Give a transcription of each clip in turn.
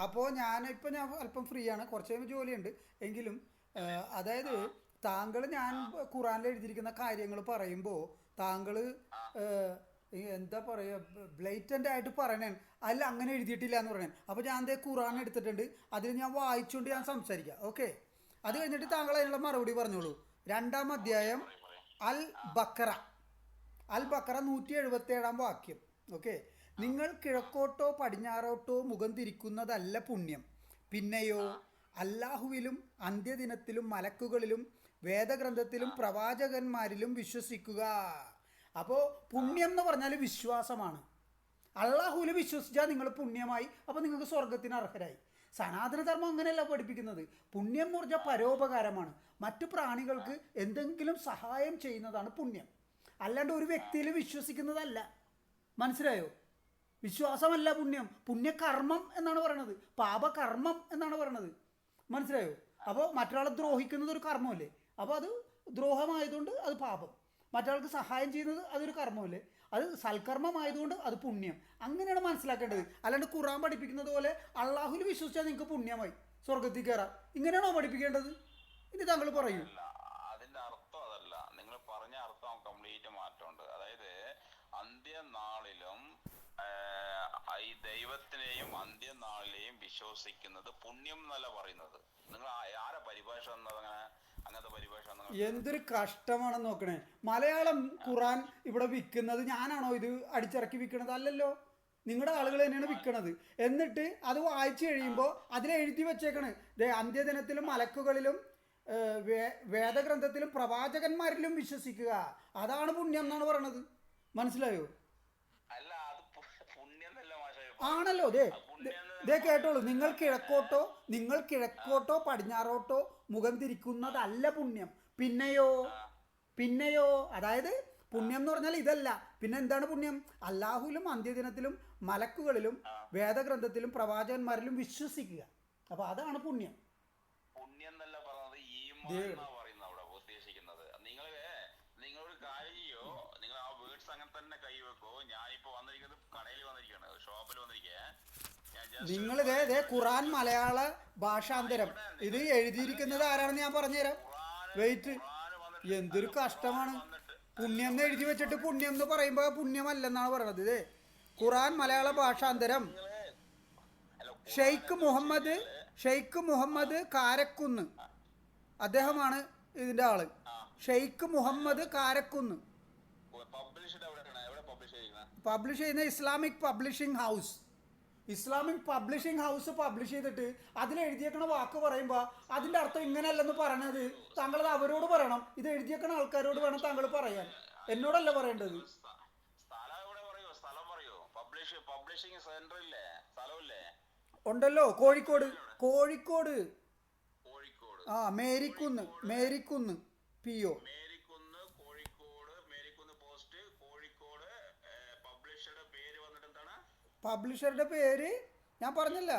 അപ്പോൾ ഞാൻ അല്പം ഫ്രീ ആണ്, കുറച്ച് കഴിയുമ്പോൾ ജോലിയുണ്ട്. എങ്കിലും അതായത് താങ്കൾ ഞാൻ ഖുറാനിൽ എഴുതിയിരിക്കുന്ന കാര്യങ്ങൾ പറയുമ്പോൾ താങ്കൾ എന്താ പറയുക, ബ്ലേറ്റൻ്റ് ആയിട്ട് പറയണേ അതിൽ അങ്ങനെ എഴുതിയിട്ടില്ല എന്ന് പറയണേ. അപ്പോൾ ഞാൻ ദേ ഖുറാൻ എടുത്തിട്ടുണ്ട്, അതിൽ ഞാൻ വായിച്ചുകൊണ്ട് ഞാൻ സംസാരിക്കാം. ഓക്കെ, അത് കഴിഞ്ഞിട്ട് താങ്കൾ അതിനുള്ള മറുപടി പറഞ്ഞോളൂ. 2-ാം അധ്യായം അൽ ബക്കറ, അൽ ബക്കറ 177-ാം വാക്യം. ഓക്കെ, നിങ്ങൾ കിഴക്കോട്ടോ പടിഞ്ഞാറോട്ടോ മുഖം തിരിക്കുന്നതല്ല പുണ്യം, പിന്നെയോ അല്ലാഹുവിലും അന്ത്യദിനത്തിലും മലക്കുകളിലും വേദഗ്രന്ഥത്തിലും പ്രവാചകന്മാരിലും വിശ്വസിക്കുക. അപ്പോൾ പുണ്യം എന്ന് പറഞ്ഞാൽ വിശ്വാസമാണ്. അള്ളാഹുവിൽ വിശ്വസിച്ചാൽ നിങ്ങൾ പുണ്യമായി, അപ്പോൾ നിങ്ങൾക്ക് സ്വർഗത്തിന് അർഹരായി. സനാതനധർമ്മം അങ്ങനെയല്ല പഠിപ്പിക്കുന്നത്. പുണ്യം എന്ന് പറഞ്ഞാൽ പരോപകാരമാണ്, മറ്റു പ്രാണികൾക്ക് എന്തെങ്കിലും സഹായം ചെയ്യുന്നതാണ് പുണ്യം, അല്ലാണ്ട് ഒരു വ്യക്തിയിൽ വിശ്വസിക്കുന്നതല്ല. മനസ്സിലായോ? വിശ്വാസമല്ല പുണ്യം, പുണ്യകർമ്മം എന്നാണ് പറയണത്, പാപകർമ്മം എന്നാണ് പറയണത്. മനസ്സിലായോ? അപ്പോൾ മറ്റൊരാളെ ദ്രോഹിക്കുന്നത് ഒരു കർമ്മമല്ലേ, അപ്പോൾ അത് ദ്രോഹമായതുകൊണ്ട് അത് പാപം. മറ്റൊരാൾക്ക് സഹായം ചെയ്യുന്നത് അതൊരു കർമ്മമല്ലേ, അത് സൽക്കർമ്മമായതുകൊണ്ട് അത് പുണ്യം. അങ്ങനെയാണ് മനസ്സിലാക്കേണ്ടത്. അല്ലാണ്ട് ഖുറാൻ പഠിപ്പിക്കുന്നത് പോലെ അള്ളാഹുവിൽ വിശ്വസിച്ചാൽ നിങ്ങൾക്ക് പുണ്യമായി സ്വർഗത്തിൽ കയറാം, ഇങ്ങനെയാണോ പഠിപ്പിക്കേണ്ടത്? ഇനി താങ്കൾ പറയൂ. അതിന്റെ അർത്ഥം അതല്ല, നിങ്ങൾ പറഞ്ഞ അർത്ഥം കംപ്ലീറ്റ് മാറ്റമുണ്ട്. അതായത് അന്ത്യനാളിലും ഈ ദൈവത്തിനെയും അന്ത്യനാളിലെയും വിശ്വസിക്കുന്നത് പുണ്യം എന്നല്ല പറയുന്നത്. നിങ്ങൾ ആരെ പരിഭാഷ അങ്ങനത്തെ പരിഭാഷ? എന്തൊരു കഷ്ടമാണെന്ന് നോക്കണേ. മലയാളം ഖുറാൻ ഇവിടെ വിൽക്കുന്നത് ഞാനാണോ ഇത് അടിച്ചിറക്കി വിൽക്കണത്? അല്ലല്ലോ, നിങ്ങളുടെ ആളുകൾ തന്നെയാണ് വിൽക്കണത്. എന്നിട്ട് അത് വായിച്ചു കഴിയുമ്പോൾ അതിലെഴുതി വെച്ചേക്കണ് അന്ത്യദിനത്തിലും മലക്കുകളിലും വേദഗ്രന്ഥത്തിലും പ്രവാചകന്മാരിലും വിശ്വസിക്കുക, അതാണ് പുണ്യം എന്നാണ് പറയണത്. മനസ്സിലായോ? ആണല്ലോ. ദേ കേട്ടോളൂ, നിങ്ങൾ കിഴക്കോട്ടോ പടിഞ്ഞാറോട്ടോ മുഖം തിരിക്കുന്നതല്ല പുണ്യം, പിന്നെയോ അതായത് പുണ്യം എന്ന് പറഞ്ഞാൽ ഇതല്ല, പിന്നെ എന്താണ് പുണ്യം? അല്ലാഹുവിലും അന്ത്യദിനത്തിലും മലക്കുകളിലും വേദഗ്രന്ഥത്തിലും പ്രവാചകന്മാരിലും വിശ്വസിക്കുക, അപ്പൊ അതാണ് പുണ്യം. പുണ്യം എന്നല്ല പറയുന്നത് അവിടെ ഉദ്ദേശിക്കുന്നത്. നിങ്ങളൊരു കാര്യം ചെയ്യോ, നിങ്ങൾ ആ വേർഡ്സ് അങ്ങനെ തന്നെ കൈവെക്കോ. ഞാനിപ്പോ വന്നിരിക്കുന്നത് കടയിൽ വന്നിരിക്കുകയാണ്, ഷോപ്പിൽ വന്നിരിക്കേ. നിങ്ങൾ ഇതേ ഖുറാൻ മലയാള ഭാഷാന്തരം ഇത് എഴുതിയിരിക്കുന്നത് ആരാണെന്ന് ഞാൻ പറഞ്ഞുതരാം. വെയിറ്റ്, എന്തൊരു കഷ്ടമാണ്. പുണ്യം എന്ന് എഴുതി വെച്ചിട്ട് പുണ്യം എന്ന് പറയുമ്പോൾ പുണ്യമല്ലെന്നാണ് പറയണത്. ഇതേ ഖുറാൻ മലയാള ഭാഷാന്തരം ഷെയ്ഖ് മുഹമ്മദ് കാരക്കുന്ന്, അദ്ദേഹമാണ് ഇതിന്റെ ആള്. ഷെയ്ഖ് മുഹമ്മദ് കാരക്കുന്ന് പബ്ലിഷ് ചെയ്യുന്ന ഇസ്ലാമിക് പബ്ലിഷിംഗ് ഹൗസ് പബ്ലിഷ് ചെയ്തിട്ട് അതിലെഴുതിയേക്കണ വാക്ക് പറയുമ്പോൾ അതിൻ്റെ അർത്ഥം ഇങ്ങനെയല്ലെന്ന് പറയണത് താങ്കൾ അവരോട് പറയണം. ഇത് എഴുതിയേക്കണ ആൾക്കാരോട് വേണം താങ്കൾ പറയാൻ, എന്നോടല്ല പറയേണ്ടത്. ഉണ്ടല്ലോ, കോഴിക്കോട് ആ മേരിക്കുന്ന് PO. പബ്ലിഷറുടെ പേര് ഞാൻ പറഞ്ഞല്ല,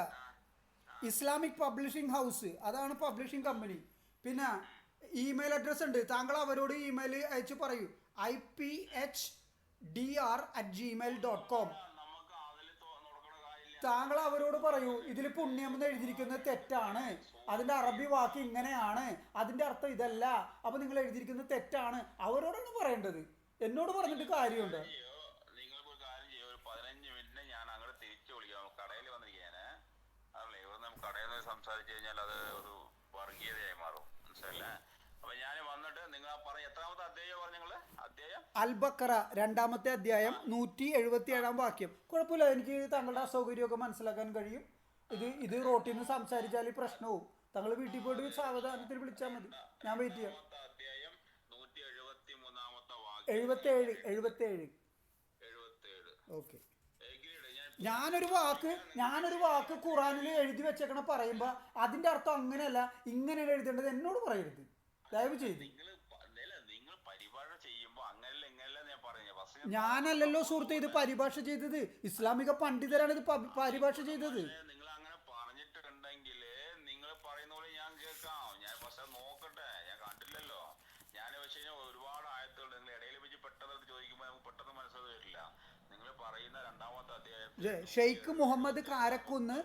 ഇസ്ലാമിക് പബ്ലിഷിംഗ് ഹൗസ്, അതാണ് പബ്ലിഷിംഗ് കമ്പനി. പിന്നെ ഇമെയിൽ അഡ്രസ്സ് ഉണ്ട്, താങ്കൾ അവരോട് ഇമെയിൽ അയച്ച് പറയൂ, IPHDR@gmail.com. താങ്കൾ അവരോട് പറയൂ ഇതിൽ പുണ്യം എന്ന് എഴുതിയിരിക്കുന്നത് തെറ്റാണ്, അതിൻ്റെ അറബി വാക്ക് ഇങ്ങനെയാണ്, അതിൻ്റെ അർത്ഥം ഇതല്ല, അപ്പോൾ നിങ്ങൾ എഴുതിയിരിക്കുന്നത് തെറ്റാണ്. അവരോടാണ് പറയേണ്ടത്, എന്നോട് പറഞ്ഞിട്ട് കാര്യമുണ്ട്. കടയിൽ നിന്ന് സംസാരിച്ചു കഴിഞ്ഞാൽ അത് ഒരു വർഗീയതയായി മാറും, മനസ്സിലല്ലേ? അപ്പൊ ഞാൻ വന്നിട്ട് നിങ്ങൾ എത്രാമത്തെ അധ്യായം പറഞ്ഞ അധ്യായം? അൽ ബക്കറ 2-ാമത്തെ അധ്യായം 177-ാം വാക്യം. കുഴപ്പമില്ല, എനിക്ക് താങ്കളുടെ അസൗകര്യമൊക്കെ മനസ്സിലാക്കാൻ കഴിയും. ഇത് റോട്ടിൽ നിന്ന് സംസാരിച്ചാൽ പ്രശ്നവും. താങ്കൾ വീട്ടിൽ പോയിട്ട് സാവധാനത്തിൽ വിളിച്ചാൽ മതി, ഞാൻ വെയിറ്റ് ചെയ്യാം. 77. ഓക്കെ. ഞാനൊരു വാക്ക് ഖുറാനിൽ എഴുതി വെച്ചേക്കണ പറയുമ്പോ അതിന്റെ അർത്ഥം അങ്ങനെയല്ല ഇങ്ങനെയാണ് എഴുതേണ്ടത് എന്നോട് പറയരുത്, ദയവ് ചെയ്ത്. ഞാനല്ലല്ലോ സുഹൃത്തെ ഇത് പരിഭാഷ ചെയ്തത്, ഇസ്ലാമിക പണ്ഡിതരാണ് ഇത് പരിഭാഷ ചെയ്തത്. നിങ്ങൾ അങ്ങനെ പറഞ്ഞിട്ടുണ്ടെങ്കിൽ നിങ്ങൾ പറയുന്ന പോലെ ഞാൻ കേൾക്കാം, ഞാൻ പക്ഷെ നോക്കട്ടെ, ഞാൻ കണ്ടില്ലല്ലോ. ഞാൻ വെച്ച് കഴിഞ്ഞാൽ ഒരുപാട് ആയത്തുകൾ നിങ്ങൾ ഇടയിൽ വെച്ച് പെട്ടെന്ന് ചോദിക്കുമ്പോൾ നമുക്ക് പെട്ടെന്ന് മനസ്സിലാവില്ല. നിങ്ങൾ പറയുന്ന 2-ാമത്തെ അധ്യായം ഷെയ്ഖ് മുഹമ്മദ് കാരക്കുന്ന്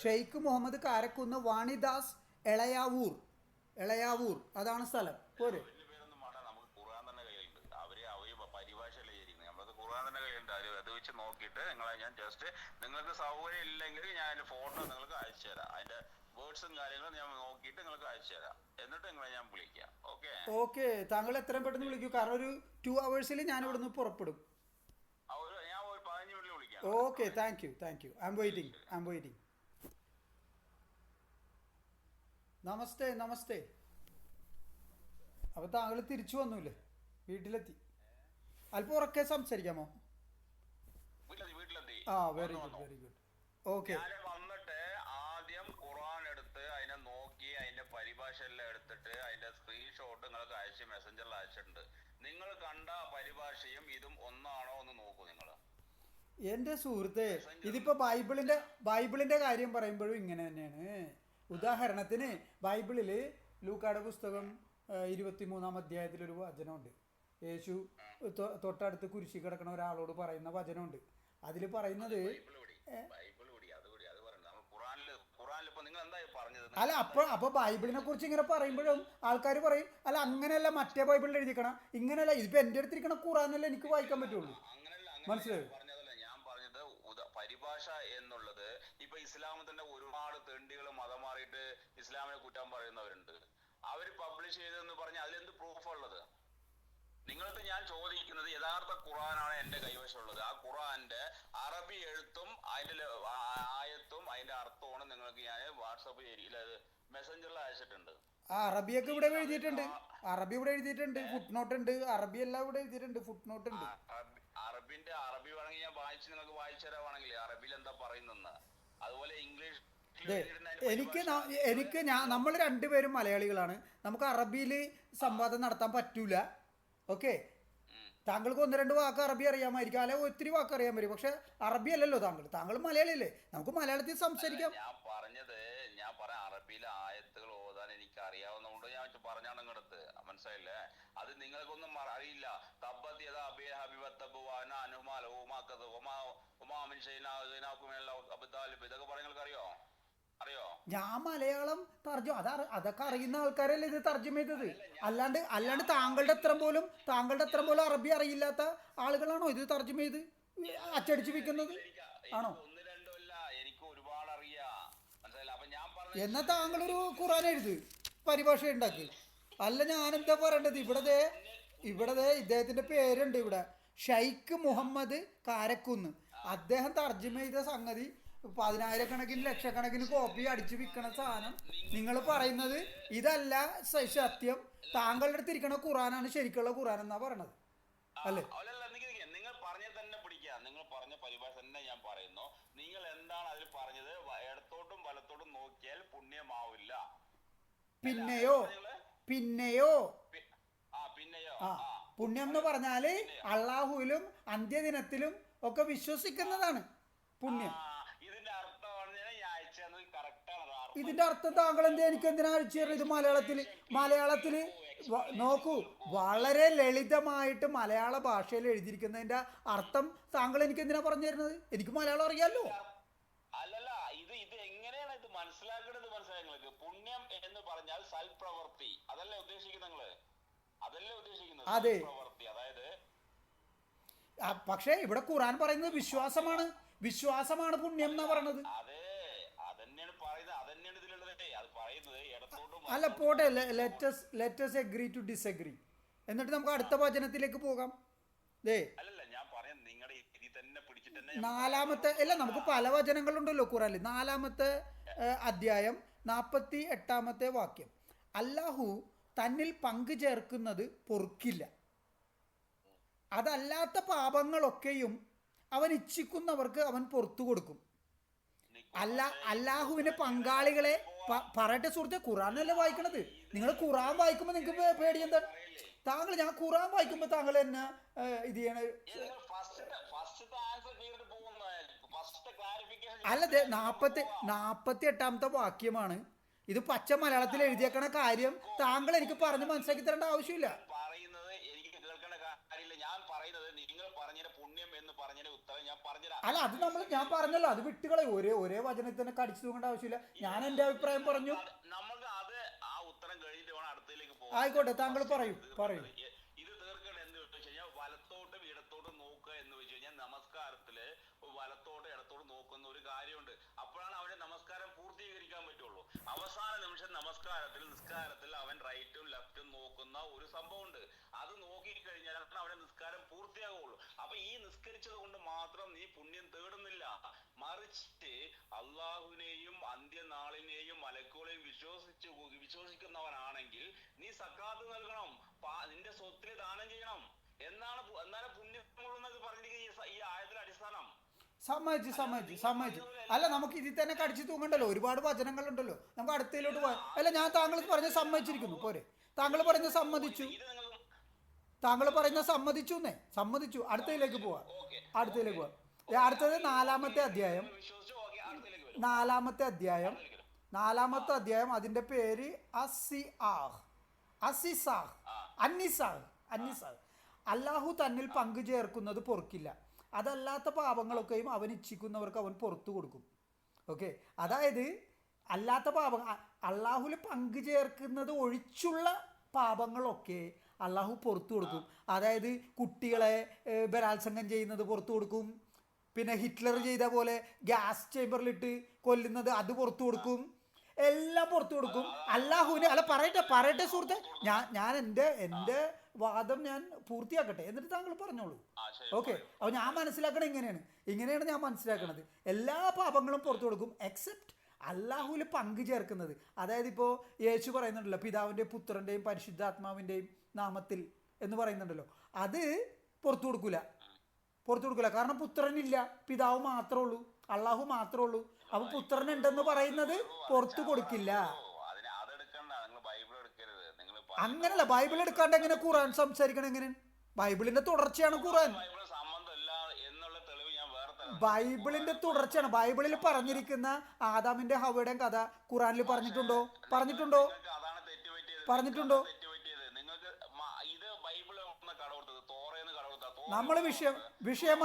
ഷെയ്ഖ് മുഹമ്മദ് കാരക്കുന്ന് വാണിദാസ് എളയാവൂർ അതാണ് സ്ഥലം. പോരെ? വലിയ പേരൊന്നും വേണ്ട, നമുക്ക് ഖുർആൻ തന്നെ കയ്യിലുണ്ട്. അവര് പരിഭാഷയല്ലേ ചെയ്തിരിക്കുന്നത്, നമ്മളത് ഖുർആൻ തന്നെ കയ്യിലുണ്ട്. അത് വെച്ച് നോക്കിയിട്ട് നിങ്ങളെ ഞാൻ ജസ്റ്റ്, നിങ്ങൾക്ക് സൗകര്യം ഇല്ലെങ്കിൽ ഞാൻ അതിന്റെ ഫോട്ടോ നിങ്ങൾക്ക് അയച്ചു തരാം. അതിന്റെ വേർഡ്സും കാര്യങ്ങളും ഞാൻ നോക്കിയിട്ട് നിങ്ങൾക്ക് അയച്ചു തരാം. എന്നിട്ട് നിങ്ങളെ ഞാൻ വിളിക്കാം. ഓക്കെ ഓക്കെ, താങ്കൾ എത്രയും പെട്ടെന്ന് വിളിക്കൂ. കാരണം ഒരു 2 hours ഞാൻ ഇവിടുന്ന് പുറപ്പെടും. ഞാൻ ഒരു 15 മിനിറ്റിൽ വിളിക്കാം. Okay, thank you. I am waiting. നമസ്തേ. അപ്പോൾ താങ്കൾ തിരിച്ചു വന്നൂല്ലേ? വീട്ടിലെത്തി. അല്പം ഉറക്കെ സംസാരിക്കാമോ? വീട്ടിലെത്തി. Very good. ഓക്കെ. ഞാൻ വന്നിട്ട് ആദ്യം ഖുർആൻ എടുത്ത് അതിനെ നോക്കി അതിന്റെ പരിഭാഷ എല്ലാം എടുത്തിട്ട് അതിന്റെ സ്ക്രീൻഷോട്ട് നിങ്ങൾക്ക് അയച്ച് മെസ്സഞ്ചറിൽ അയച്ചിട്ടുണ്ട്. നിങ്ങൾ കണ്ട പരിഭാഷയും ഇതും ഒന്നാണോ എന്ന് നോക്കൂ നിങ്ങൾ. എൻ്റെ സുഹൃത്തെ, ഇതിപ്പോ ബൈബിളിന്റെ കാര്യം പറയുമ്പോഴും ഇങ്ങനെ തന്നെയാണ്. ഉദാഹരണത്തിന് ബൈബിളിൽ ലൂക്കായുടെ പുസ്തകം 23-ാം അധ്യായത്തിലൊരു വചനമുണ്ട്. യേശു തൊട്ടടുത്ത് കുരിശി കിടക്കുന്ന ഒരാളോട് പറയുന്ന വചനമുണ്ട്. അതിൽ പറയുന്നത് അല്ല, അപ്പൊ ബൈബിളിനെ കുറിച്ച് ഇങ്ങനെ പറയുമ്പോഴും ആൾക്കാർ പറയും, അല്ല അങ്ങനെയല്ല, മറ്റേ ബൈബിളിൽ എഴുതിക്കണം, ഇങ്ങനെയല്ല, ഇതിപ്പോ എന്റെ അടുത്തിരിക്കണ ഖുറാനല്ലേ എനിക്ക് വായിക്കാൻ പറ്റുള്ളൂ. മനസ്സിലായോ? പരിഭാഷ എന്നുള്ളത് ഇപ്പൊ ഇസ്ലാമിൽ തന്നെ ഒരുപാട് തെണ്ടികൾ മതം മാറിയിട്ട് ഇസ്ലാമിനെ കുറ്റം പറയുന്നവരുണ്ട്. അവര് പബ്ലിഷ് ചെയ്തെന്ന് പറഞ്ഞാൽ അതിലെന്ത് പ്രൂഫ് ഉള്ളത്? നിങ്ങൾക്ക് ഞാൻ ചോദിക്കുന്നത്, യഥാർത്ഥ ഖുർആനാണ് എന്റെ കൈവശമുള്ളത്. ആ ഖുർആന്റെ അറബി എഴുത്തും അതിന്റെ ആയത്തും അതിന്റെ അർത്ഥമാണ് നിങ്ങൾക്ക് ഞാൻ വാട്സാപ്പ് മെസ്സഞ്ചറിൽ അയച്ചിട്ടുണ്ട്. അറബിയൊക്കെ ഇവിടെ എഴുതിയിട്ടുണ്ട്. ഫുട് നോട്ട് ഉണ്ട്. അറബി എല്ലാം ഇവിടെ എഴുതിയിട്ടുണ്ട്. ഫുട് നോട്ട് ഉണ്ട്. അറബി വേണമെങ്കിൽ ഞാൻ വായിച്ച് നിങ്ങൾക്ക് വായിച്ചു തരാവാണെങ്കിൽ അറബിയിൽ എന്താ പറയുന്നെന്ന്. അതുപോലെ ഇംഗ്ലീഷ് നമ്മൾ രണ്ടുപേരും മലയാളികളാണ്. നമുക്ക് അറബിയിൽ സംവാദം നടത്താൻ പറ്റൂല. ഓക്കെ, താങ്കൾക്ക് 1-2 വാക്ക് അറബി അറിയാമായിരിക്കും, അല്ലെ ഒത്തിരി വാക്ക് അറിയാൻ പറ്റും. പക്ഷെ അറബി അല്ലല്ലോ താങ്കൾ മലയാളിയല്ലേ. നമുക്ക് മലയാളത്തിൽ സംസാരിക്കാം. ഞാൻ പറയാം, അറബിയിലെ ആയത്തുകൾ ഓതാൻ എനിക്ക് അറിയാവുന്നതുകൊണ്ട് ഞാൻ പറഞ്ഞാണ് ഇങ്ങടത്ത്. മനസ്സിലായില്ലേ? അത് നിങ്ങൾക്കൊന്നും അറിയില്ല. ഇതൊക്കെ നിങ്ങൾക്ക് അറിയോ? ഞാൻ മലയാളം അതൊക്കെ അറിയുന്ന ആൾക്കാരല്ലേ ഇത് തർജ്ജമ ചെയ്തത്. അല്ലാണ്ട് താങ്കളുടെ അത്ര പോലും അറബി അറിയില്ലാത്ത ആളുകളാണോ ഇത് തർജ്ജമ ചെയ്ത് അച്ചടിച്ച് വിൽക്കുന്നത്? ആണോ? എനിക്ക് ഒരുപാട് അറിയാം. മനസ്സിലായില്ല? അപ്പൊ ഞാൻ എന്നാ താങ്കളൊരു ഖുർആൻ എഴുത്, പരിഭാഷ ഉണ്ടാക്കി. അല്ല, ഞാനെന്താ പറയേണ്ടത്? ഇവിടെ ഇദ്ദേഹത്തിന്റെ പേരുണ്ട്. ഇവിടെ ഷെയ്ഖ് മുഹമ്മദ് കാരക്കുന്ന്. അദ്ദേഹം തർജ്ജമ ചെയ്ത സംഗതി 10,000-കണക്കിന് ലക്ഷക്കണക്കിന് കോപ്പി അടിച്ചു വിൽക്കണ സാധനം നിങ്ങൾ പറയുന്നത് ഇതല്ല സത്യം. താങ്കളുടെ അടുത്ത് ഇരിക്കണ ഖുറാനാണ് ശരിക്കുള്ള ഖുറാൻ എന്നാ പറയണത്, അല്ലേ? നിങ്ങൾ പറഞ്ഞ തന്നെ പിടിക്കുക. നിങ്ങൾ പറഞ്ഞ പരിഭാഷ തന്നെ ഞാൻ പറയുന്നു. നിങ്ങൾ എന്താണ് അതിൽ പറഞ്ഞത്? ഇടത്തോട്ടും വലത്തോട്ടും നോക്കിയാൽ പുണ്യമാവില്ല. പിന്നെയോ പുണ്യം എന്ന് പറഞ്ഞാല് അള്ളാഹുവിലും അന്ത്യദിനത്തിലും ഒക്കെ വിശ്വസിക്കുന്നതാണ് പുണ്യം. ഇതിന്റെ അർത്ഥം താങ്കൾ എനിക്ക് എന്തിനാ അയച്ചു തരുന്നത്? ഇത് മലയാളത്തില് നോക്കൂ, വളരെ ലളിതമായിട്ട് മലയാള ഭാഷയിൽ എഴുതിയിരിക്കുന്നതിന്റെ അർത്ഥം താങ്കൾ എനിക്ക് എന്തിനാ പറഞ്ഞു തരുന്നത്? എനിക്ക് മലയാളം അറിയാലോ. അല്ലല്ല, ഇത് എങ്ങനെയാണ് ഇത് മനസ്സിലാക്കുന്നത്? മനസ്സിലാക്കുന്നത് പുണ്യം എന്ന് പറഞ്ഞാൽ സൽപ്രവൃത്തി, അതല്ലേ ഉദ്ദേശിക്കുന്നത്? അതെ, അതായത് പക്ഷേ ഇവിടെ ഖുർആൻ പറയുന്നത് വിശ്വാസമാണ് പുണ്യം എന്നാ പറയണത്. അല്ല, പോട്ടെ, ലെറ്റസ് എഗ്രി ടു ഡിസഗ്രി. എന്നിട്ട് നമുക്ക് അടുത്ത വചനത്തിലേക്ക് പോകാം. നമുക്ക് പല വചനങ്ങളുണ്ടല്ലോ ഖുർആനിൽ. 4-ാമത്തെ അധ്യായം 48-ാമത്തെ വാക്യം, അല്ലാഹു തന്നിൽ പങ്കു ചേർക്കുന്നത് പൊറുക്കില്ല, അതല്ലാത്ത പാപങ്ങളൊക്കെയും അവൻ ഇച്ഛിക്കുന്നവർക്ക് അവൻ പുറത്തു കൊടുക്കും. അല്ലാഹുവിന്റെ പങ്കാളികളെ പറയട്ടെ സുഹൃത്തെ, ഖുറാനല്ലേ വായിക്കണത്. നിങ്ങൾ ഖുറാൻ വായിക്കുമ്പോൾ നിങ്ങൾക്ക് പേടി എന്താ? ഞാൻ ഖുറാൻ വായിക്കുമ്പോൾ താങ്കൾ എന്നെ ഇത് ചെയ്യണ അല്ലതെ 48-ാമത്തെ വാക്യമാണ് ഇത്. പച്ച മലയാളത്തിൽ എഴുതിയേക്കണ കാര്യം താങ്കൾ എനിക്ക് പറഞ്ഞ് മനസ്സിലാക്കി തരേണ്ട ആവശ്യമില്ല. പറയുന്നത് എനിക്ക് കേൾക്കേണ്ട കാര്യമില്ല. ഞാൻ പറയുന്നത് നിങ്ങൾ പറഞ്ഞ പുണ്യം എന്ന് പറഞ്ഞതിന് ഉത്തരം ഞാൻ പറഞ്ഞുതരാം. അല്ല അത് ഞാൻ പറഞ്ഞല്ലോ, അത് വിട്ടുകളെ ഒരേ വചനത്തിൽ തന്നെ കടിച്ചു തൂങ്ങേണ്ട ആവശ്യമില്ല. ഞാൻ എൻ്റെ അഭിപ്രായം പറഞ്ഞു. നമുക്ക് അത് ആ ഉത്തരം കഴിഞ്ഞിട്ട് വേണം അടുത്തതിലേക്ക് ആയിക്കോട്ടെ, താങ്കൾ പറയൂ. ഇത് തീർക്കണം എന്ന് വെച്ച് കഴിഞ്ഞാൽ വലത്തോട്ടും ഇടത്തോട്ടും നോക്കുക എന്ന് വെച്ച് കഴിഞ്ഞാൽ നമസ്കാരത്തില് വലത്തോട്ടും ഇടത്തോട്ടും നോക്കുന്ന ഒരു കാര്യമുണ്ട്. അപ്പോഴാണ് അവന്റെ നമസ്കാരം പൂർത്തീകരിക്കാൻ പറ്റുള്ളൂ. അവസാന നിമിഷം നിസ്കാരത്തിൽ അവൻ റൈറ്റും ലെഫ്റ്റും നോക്കുന്ന ഒരു സംഭവമുണ്ട്. അത് നോക്കിക്കഴിഞ്ഞാൽ അവന്റെ നിസ്കാരം പൂർത്തിയാകുള്ളൂ. അപ്പൊ ഈ നിസ്കരിച്ചത് കൊണ്ട് മാത്രം നീ പുണ്യം തേടുന്നില്ല, മറിച്ച് അള്ളാഹുവിനെയും അന്ത്യനാളിനെയും മലക്കുകളെയും വിശ്വസിക്കുന്നവനാണെങ്കിൽ നീ സക്കാത്ത് നൽകണം, നിന്റെ സ്വത്തിന് ദാനം ചെയ്യണം എന്നാലും പുണ്യമുള്ളെന്നൊക്കെ പറഞ്ഞിരിക്കുന്ന ഈ ആയത്തിന്റെ അടിസ്ഥാനം. സമ്മതിച്ചു. അല്ല നമുക്ക് ഇതിൽ തന്നെ കടിച്ചു തൂങ്ങണ്ടല്ലോ, ഒരുപാട് വചനങ്ങളുണ്ടല്ലോ, നമുക്ക് അടുത്തതിലോട്ട് പോയാൽ. അല്ല ഞാൻ താങ്കൾ പറഞ്ഞ സമ്മതിച്ചിരിക്കുന്നു പോരെ, താങ്കൾ പറഞ്ഞ സമ്മതിച്ചു, സമ്മതിച്ചു. അടുത്തതിലേക്ക് പോവാം. അടുത്തത് നാലാമത്തെ അധ്യായം അതിന്റെ പേര് അന്നിസാഹ്. അല്ലാഹു തന്നിൽ പങ്കു ചേർക്കുന്നത് പൊറുക്കില്ല, അതല്ലാത്ത പാപങ്ങളൊക്കെയും അവൻ ഇച്ഛിക്കുന്നവർക്ക് അവൻ പുറത്തു കൊടുക്കും. ഓക്കെ, അതായത് അല്ലാത്ത അള്ളാഹുൽ പങ്കു ചേർക്കുന്നത് ഒഴിച്ചുള്ള പാപങ്ങളൊക്കെ അള്ളാഹു പുറത്തു കൊടുക്കും. അതായത് കുട്ടികളെ ബലാത്സംഗം ചെയ്യുന്നത് പുറത്തു കൊടുക്കും, പിന്നെ ഹിറ്റ്ലർ ചെയ്ത പോലെ ഗ്യാസ് ചേമ്പറിലിട്ട് കൊല്ലുന്നത് അത് പുറത്തു കൊടുക്കും, എല്ലാം പുറത്തു കൊടുക്കും. അള്ളാഹുവിന് അല്ല പറയട്ടെ സുഹൃത്തെ, ഞാൻ എൻ്റെ വാദം ഞാൻ പൂർത്തിയാക്കട്ടെ, എന്നിട്ട് താങ്കൾ പറഞ്ഞോളൂ. ഓക്കെ, അപ്പോൾ ഞാൻ മനസ്സിലാക്കണത് ഇങ്ങനെയാണ് ഞാൻ മനസ്സിലാക്കണത്. എല്ലാ പാപങ്ങളും പുറത്തു കൊടുക്കും എക്സെപ്റ്റ് അള്ളാഹുവിൽ പങ്കു ചേർക്കുന്നത്. അതായത് ഇപ്പോൾ യേശു പറയുന്നുണ്ടല്ലോ, പിതാവിൻ്റെയും പുത്രൻ്റെയും പരിശുദ്ധാത്മാവിൻ്റെയും നാമത്തിൽ എന്ന് പറയുന്നുണ്ടല്ലോ, അത് പുറത്തു കൊടുക്കൂല. കാരണം പുത്രനില്ല, പിതാവ് മാത്രമേ ഉള്ളൂ, അള്ളാഹു മാത്രമേ ഉള്ളൂ. അപ്പൊ പുത്രനുണ്ടെന്ന് പറയുന്നത് പുറത്തു കൊടുക്കില്ല. അങ്ങനല്ല, ബൈബിൾ എടുക്കാണ്ട് എങ്ങനെ ഖുർആൻ സംസാരിക്കണം? എങ്ങനെ? ബൈബിളിന്റെ തുടർച്ചയാണ് ഖുർആൻ. ബൈബിളിന്റെ തുടർച്ചയാണ്. ബൈബിളിൽ പറഞ്ഞിരിക്കുന്ന ആദാമിന്റെ ഹവ്വയുടെയും കഥ ഖുർആനിൽ പറഞ്ഞിട്ടുണ്ടോ? നമ്മൾ വിഷയം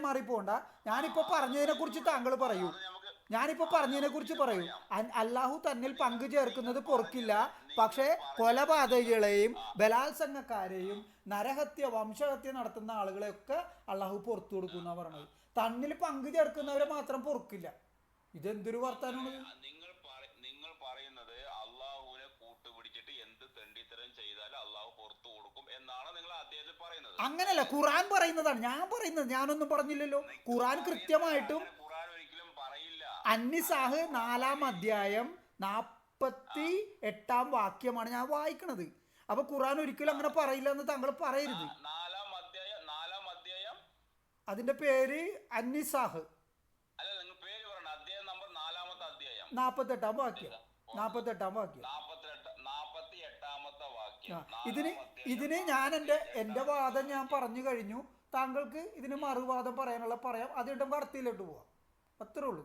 മാറിപ്പോണ്ട. ഞാനിപ്പോ പറഞ്ഞതിനെ കുറിച്ച് താങ്കൾ പറയൂ. അല്ലാഹു തന്നിൽ പങ്കു ചേർക്കുന്നത് പൊറുക്കില്ല, പക്ഷേ കൊലപാതകികളെയും ബലാത്സംഗക്കാരെയും നരഹത്യ വംശഹത്യ നടത്തുന്ന ആളുകളെയൊക്കെ അള്ളാഹു പുറത്തു കൊടുക്കുന്ന പറഞ്ഞത്. തന്നിൽ പങ്കു ചേർക്കുന്നവരെ മാത്രം പൊറുക്കില്ല. ഇതെന്തൊരു വർത്താനമാണ്? നിങ്ങൾ പറയുന്നത് അള്ളാഹുവിനെ കൂട്ടുപിടിച്ചിട്ട് എന്ത് തെണ്ടിത്തരം ചെയ്താലും അള്ളാഹു പുറത്തു കൊടുക്കും എന്നാണ് നിങ്ങൾ അദ്ദേഹത്തിൽ പറയുന്നത്. അങ്ങനല്ല, ഖുർആൻ പറയുന്നതാണ്. ഞാനൊന്നും പറഞ്ഞില്ലല്ലോ. ഖുർആൻ കൃത്യമായിട്ടും അന്നിസാഹ് 4-ാം അധ്യായം 48-ാം വാക്യമാണ് ഞാൻ വായിക്കണത്. അപ്പൊ ഖുർആൻ ഒരിക്കലും അങ്ങനെ പറയില്ല എന്ന് താങ്കൾ പറയരുത്. 4-ാം അധ്യായം അതിന്റെ പേര് അന്നിസാഹ്. 48-ാം വാക്യം. ഇതിന് ഞാൻ എന്റെ വാദം ഞാൻ പറഞ്ഞു കഴിഞ്ഞു. താങ്കൾക്ക് ഇതിന് മറുവാദം പറയാനുള്ള പറയാം. അതിന്റെ വാർത്തയിലോട്ട് പോവാം, അത്രേ ഉള്ളൂ.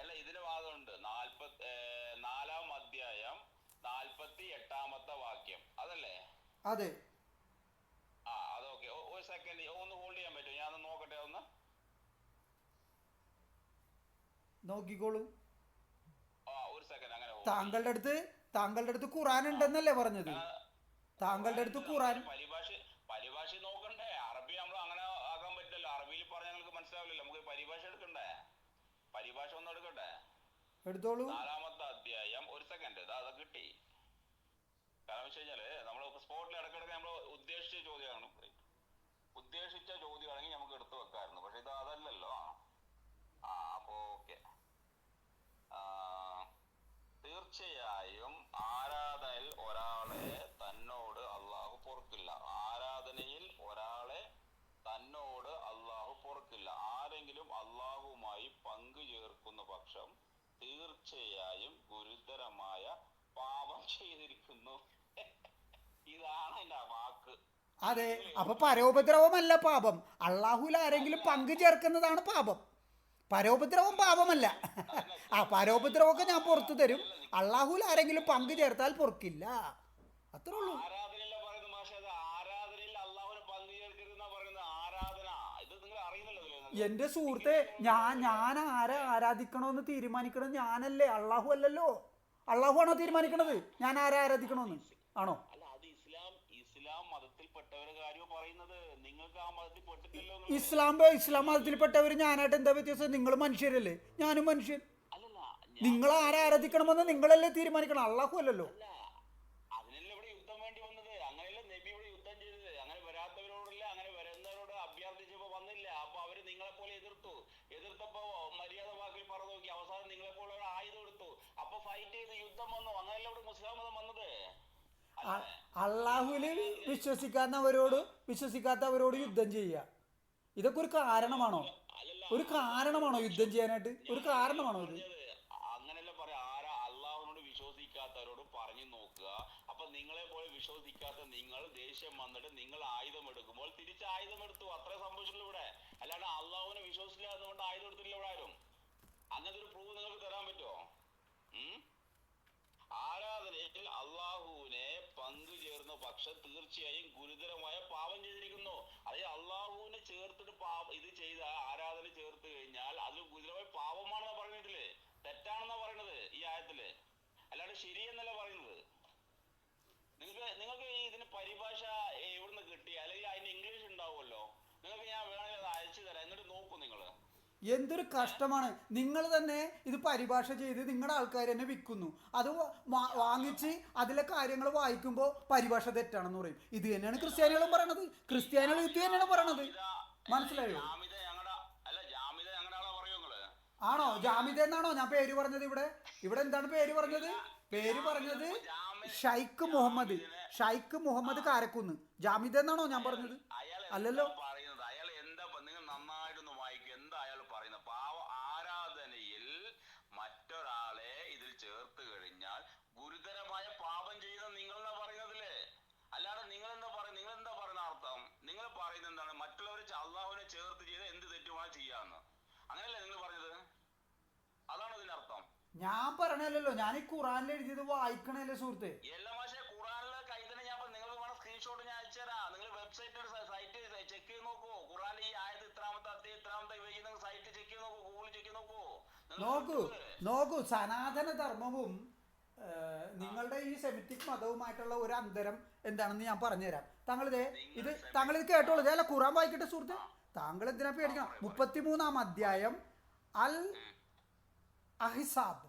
അല്ല, ഇതിന് വാദമുണ്ട്. 4-ാം അധ്യായം 48-ാമത്തെ വാക്യം അതല്ലേ? അതെ. അതൊക്കെ ഒരു സെക്കൻഡ് ഒന്ന് ഹോൾഡ് ചെയ്യാൻ പറ്റുമോ? ഞാൻ നോക്കട്ടെ, ഒന്ന് നോക്കിക്കോളൂ. ഒരു സെക്കൻഡ്. അങ്ങനെ താങ്കളുടെ അടുത്ത് ഖുർആൻ ഉണ്ടെന്നല്ലേ പറഞ്ഞത്? താങ്കളുടെ അടുത്ത് ഖുർആൻ പരിഭാഷ നോക്കണ്ടേ? അറബി നമ്മൾ അങ്ങനെ ആക്കാൻ പറ്റില്ലല്ലോ. അറബിയിൽ പറഞ്ഞാൽ ഞങ്ങൾക്ക് മനസ്സിലാവില്ലല്ലോ. നമുക്ക് പരിഭാഷ എടുക്കണ്ടേ? പരിഭാഷ ഒന്ന് എടുക്കട്ടെ. എടുത്തോളൂ. 4-ാമത്തെ അധ്യായം. ഒരു സെക്കൻഡ്, അത് കിട്ടി. കാരണം വെച്ച് കഴിഞ്ഞാല് നമ്മൾ സ്പോട്ടിൽ ഇടക്കിടക്ക് നമ്മൾ ഉദ്ദേശിച്ച ചോദ്യമാണെങ്കിൽ നമുക്ക് എടുത്തു വെക്കാമായിരുന്നു. പക്ഷെ ഇത് അതല്ലല്ലോ. അപ്പൊ ഓക്കെ. തീർച്ചയായും ആരാധനയിൽ ഒരാളെ തന്നോട് അള്ളാഹു പൊറുക്കില്ല. ആരെങ്കിലും അള്ളാഹുമായി പങ്കു ചേർക്കുന്ന പക്ഷം തീർച്ചയായും ഗുരുതരമായ പാപം ചെയ്തിരിക്കുന്നു. ഇതാണ് എന്റെ വാക്ക്. അതെ, അപ്പൊ പരോപദ്രവമല്ല പാപം. അള്ളാഹുൽ ആരെങ്കിലും പങ്കു ചേർക്കുന്നതാണ് പാപം. പരോപദ്രവം പാപമല്ല. പരോപദ്രവമൊക്കെ ഞാൻ പുറത്തു തരും. അള്ളാഹുൽ ആരെങ്കിലും പങ്കു ചേർത്താൽ പൊറുക്കില്ല, അത്രേ ഉള്ളൂ. ആരാധനയിൽ അള്ളാഹുവിന് പങ്കു ചേർക്കരുതെന്നാ പറയുന്നത്. ആരാധന ഇത് നിങ്ങൾ അറിയുന്നില്ലല്ലോ. എൻ്റെ സുഹൃത്തെ, ഞാൻ ആരെ ആരാധിക്കണമെന്ന് തീരുമാനിക്കണത് ഞാനല്ലേ, അള്ളാഹു അല്ലല്ലോ. അള്ളാഹു ആണോ തീരുമാനിക്കണത് ഞാൻ ആരെ ആരാധിക്കണമെന്ന്? ആണോ? അല്ല, അത് ഇസ്ലാം മതത്തിൽപ്പെട്ടവരുടെ കാര്യം പറയുന്നത്. നിങ്ങൾക്ക് ആ മതത്തിൽ പെട്ടിട്ടല്ലോ. ഇസ്ലാം മതത്തിൽപ്പെട്ടവർ ഞാനായിട്ട് എന്താ വ്യത്യാസം? നിങ്ങൾ മനുഷ്യരല്ലേ, ഞാനും മനുഷ്യൻ. അല്ലല്ല, നിങ്ങൾ ആരെ ആരാധിക്കണമെന്ന് നിങ്ങളല്ലേ തീരുമാനിക്കണം, അള്ളാഹു അല്ലല്ലോ. അല്ല, അതിനല്ലേ ഇവിടെ യുദ്ധം വേണ്ടി വന്നത്. അങ്ങനെയല്ല നബി ഇവിടെ യുദ്ധം ചെയ്തത്. അങ്ങനെ വരാത്തവരോടല്ല, അങ്ങനെ വരുന്നവരോട് അഭ്യർത്ഥിച്ചപ്പോ വന്നില്ല. അപ്പൊ അവര് നിങ്ങളെ പോലെ എതിർത്തപ്പോ മര്യാദ വാക്കിൽ പറഞ്ഞു നോക്കി. അവസാനം നിങ്ങളെ പോലെ ഒരു ആയുധം എടുത്തു. അപ്പൊ ഫൈറ്റ് ചെയ്ത് യുദ്ധം വന്നു. അങ്ങനെയല്ല ഇവിടെ മുസ്ലിം മതം വന്നത്. അള്ളാഹുവിൽ വിശ്വസിക്കാത്തവരോട് യുദ്ധം ചെയ്യുക, ഇതൊക്കെ ഒരു കാരണമാണോ? ഒരു കാരണമാണോ യുദ്ധം ചെയ്യാനായിട്ട്? ഒരു കാരണമാണോ ഇത്? അങ്ങനെയല്ല പറയാ. അള്ളാഹുവിനോട് വിശ്വസിക്കാത്തവരോട് പറഞ്ഞു നോക്കുക. അപ്പൊ നിങ്ങളെ പോലെ വിശ്വസിക്കാത്ത നിങ്ങൾ ദേഷ്യം വന്നിട്ട് നിങ്ങൾ ആയുധം എടുക്കുമ്പോൾ തിരിച്ച് ആയുധം എടുത്തു. അത്രേ സംഭവിച്ചുള്ളൂ ഇവിടെ. അല്ലാണ്ട് അള്ളാഹുവിനെ വിശ്വസിച്ചില്ല എന്നുകൊണ്ട് ആയുധം എടുത്തില്ല ഇവിടെ ആരും. അങ്ങനത്തെ ഒരു പ്രൂവ് നിങ്ങൾക്ക് തരാൻ പറ്റുമോ? ആരാധനയിൽ അള്ളാഹുവിനെ പങ്കുചേർന്ന പക്ഷം തീർച്ചയായും ഗുരുതരമായ പാപം ചെയ്തിരിക്കുന്നു. അതായത് അള്ളാഹുവിനെ ചേർത്തിട്ട് ഇത് ചെയ്ത ആരാധന ചേർത്ത് കഴിഞ്ഞാൽ അത് ഗുരുതരമായ പാപമാണെന്നാ പറഞ്ഞിട്ടില്ലേ? തെറ്റാണെന്നാ പറയുന്നത് ഈ ആയത്തില്. അല്ലാണ്ട് ശരിയെന്നല്ല പറയുന്നത്. നിങ്ങൾക്ക് ഇതിന് പരിഭാഷ എവിടുന്ന് കിട്ടി? അല്ലെങ്കിൽ അതിന് ഇംഗ്ലീഷ് ഉണ്ടാവുമല്ലോ. നിങ്ങൾക്ക് ഞാൻ വേണമെങ്കിൽ അത് അയച്ചു തരാം, എന്നിട്ട് നോക്കൂ നിങ്ങള്. എന്തൊരു കഷ്ടമാണ്. നിങ്ങൾ തന്നെ ഇത് പരിഭാഷ ചെയ്ത് നിങ്ങളുടെ ആൾക്കാർ തന്നെ വിൽക്കുന്നു. അത് വാങ്ങിച്ച് അതിലെ കാര്യങ്ങൾ വായിക്കുമ്പോൾ പരിഭാഷ തെറ്റാണെന്ന് പറയും. ഇത് തന്നെയാണ് ക്രിസ്ത്യാനികളും പറയണത്. ക്രിസ്ത്യാനികൾ ഇത് തന്നെയാണ് പറയണത്. മനസ്സിലായോ? ആണോ? ജാമിദ എന്നാണോ ഞാൻ പേര് പറഞ്ഞത്? ഇവിടെ എന്താണ് പേര് പറഞ്ഞത്? ഷൈഖ് മുഹമ്മദ് കാരക്കുന്ന്. ജാമിദ എന്നാണോ ഞാൻ പറഞ്ഞത്? അല്ലല്ലോ. മറ്റൊരാളെ ഇതിൽ ചേർത്ത് കഴിഞ്ഞാൽ ഗുരുതരമായ പാപം ചെയ്യുന്ന നിങ്ങൾ എന്നാ പറയുന്നതില്ലേ? അല്ലാതെ നിങ്ങൾ എന്താ പറയുന്ന അർത്ഥം? നിങ്ങൾ പറയുന്നത് എന്താണ്? മറ്റുള്ളവരെ അള്ളാഹുവിനെ ചേർത്ത് ചെയ്ത് എന്ത് തെറ്റുമാണ് ചെയ്യാന്ന്. അങ്ങനെയല്ലേ നിങ്ങൾ പറഞ്ഞത്? അതാണോ ഇതിന്റെ അർത്ഥം? ഞാൻ പറഞ്ഞല്ലോ, ഞാൻ ഈ ഖുറാനിൽ എഴുതിയത് വായിക്കണല്ലേ സുഹൃത്തെ. എല്ലാ മാഷെ ഖുറാനിലെ കൈതന്നെ നിങ്ങൾക്ക് വേണം സ്ക്രീൻഷോട്ട് ഞാൻ അയച്ചുതരാം. നിങ്ങൾ വെബ്സൈറ്റ് സൈറ്റ് ചെക്ക് ചെയ്ത് നോക്കൂ. ഖുറാനിൽ ഈ ആയത് ഇത്രാമത്തെ സൈറ്റ് ചെക്ക് ചെയ്ത് നോക്കൂ. ഗൂഗിൾ ചെക്ക് ചെയ്ത് നോക്കൂ. സനാതന ധർമ്മവും നിങ്ങളുടെ ഈ സെമിറ്റിക് മതവുമായിട്ടുള്ള ഒരു അന്തരം എന്താണെന്ന് ഞാൻ പറഞ്ഞുതരാം. താങ്കൾ ഇത് കേട്ടോളൂ. അല്ല, ഖുറാൻ വായിക്കട്ടെ സുഹൃത്തെ. താങ്കൾ എന്തിനാ പേടിക്കണം? 33-ാം അധ്യായം അൽ അഹിസാബ്,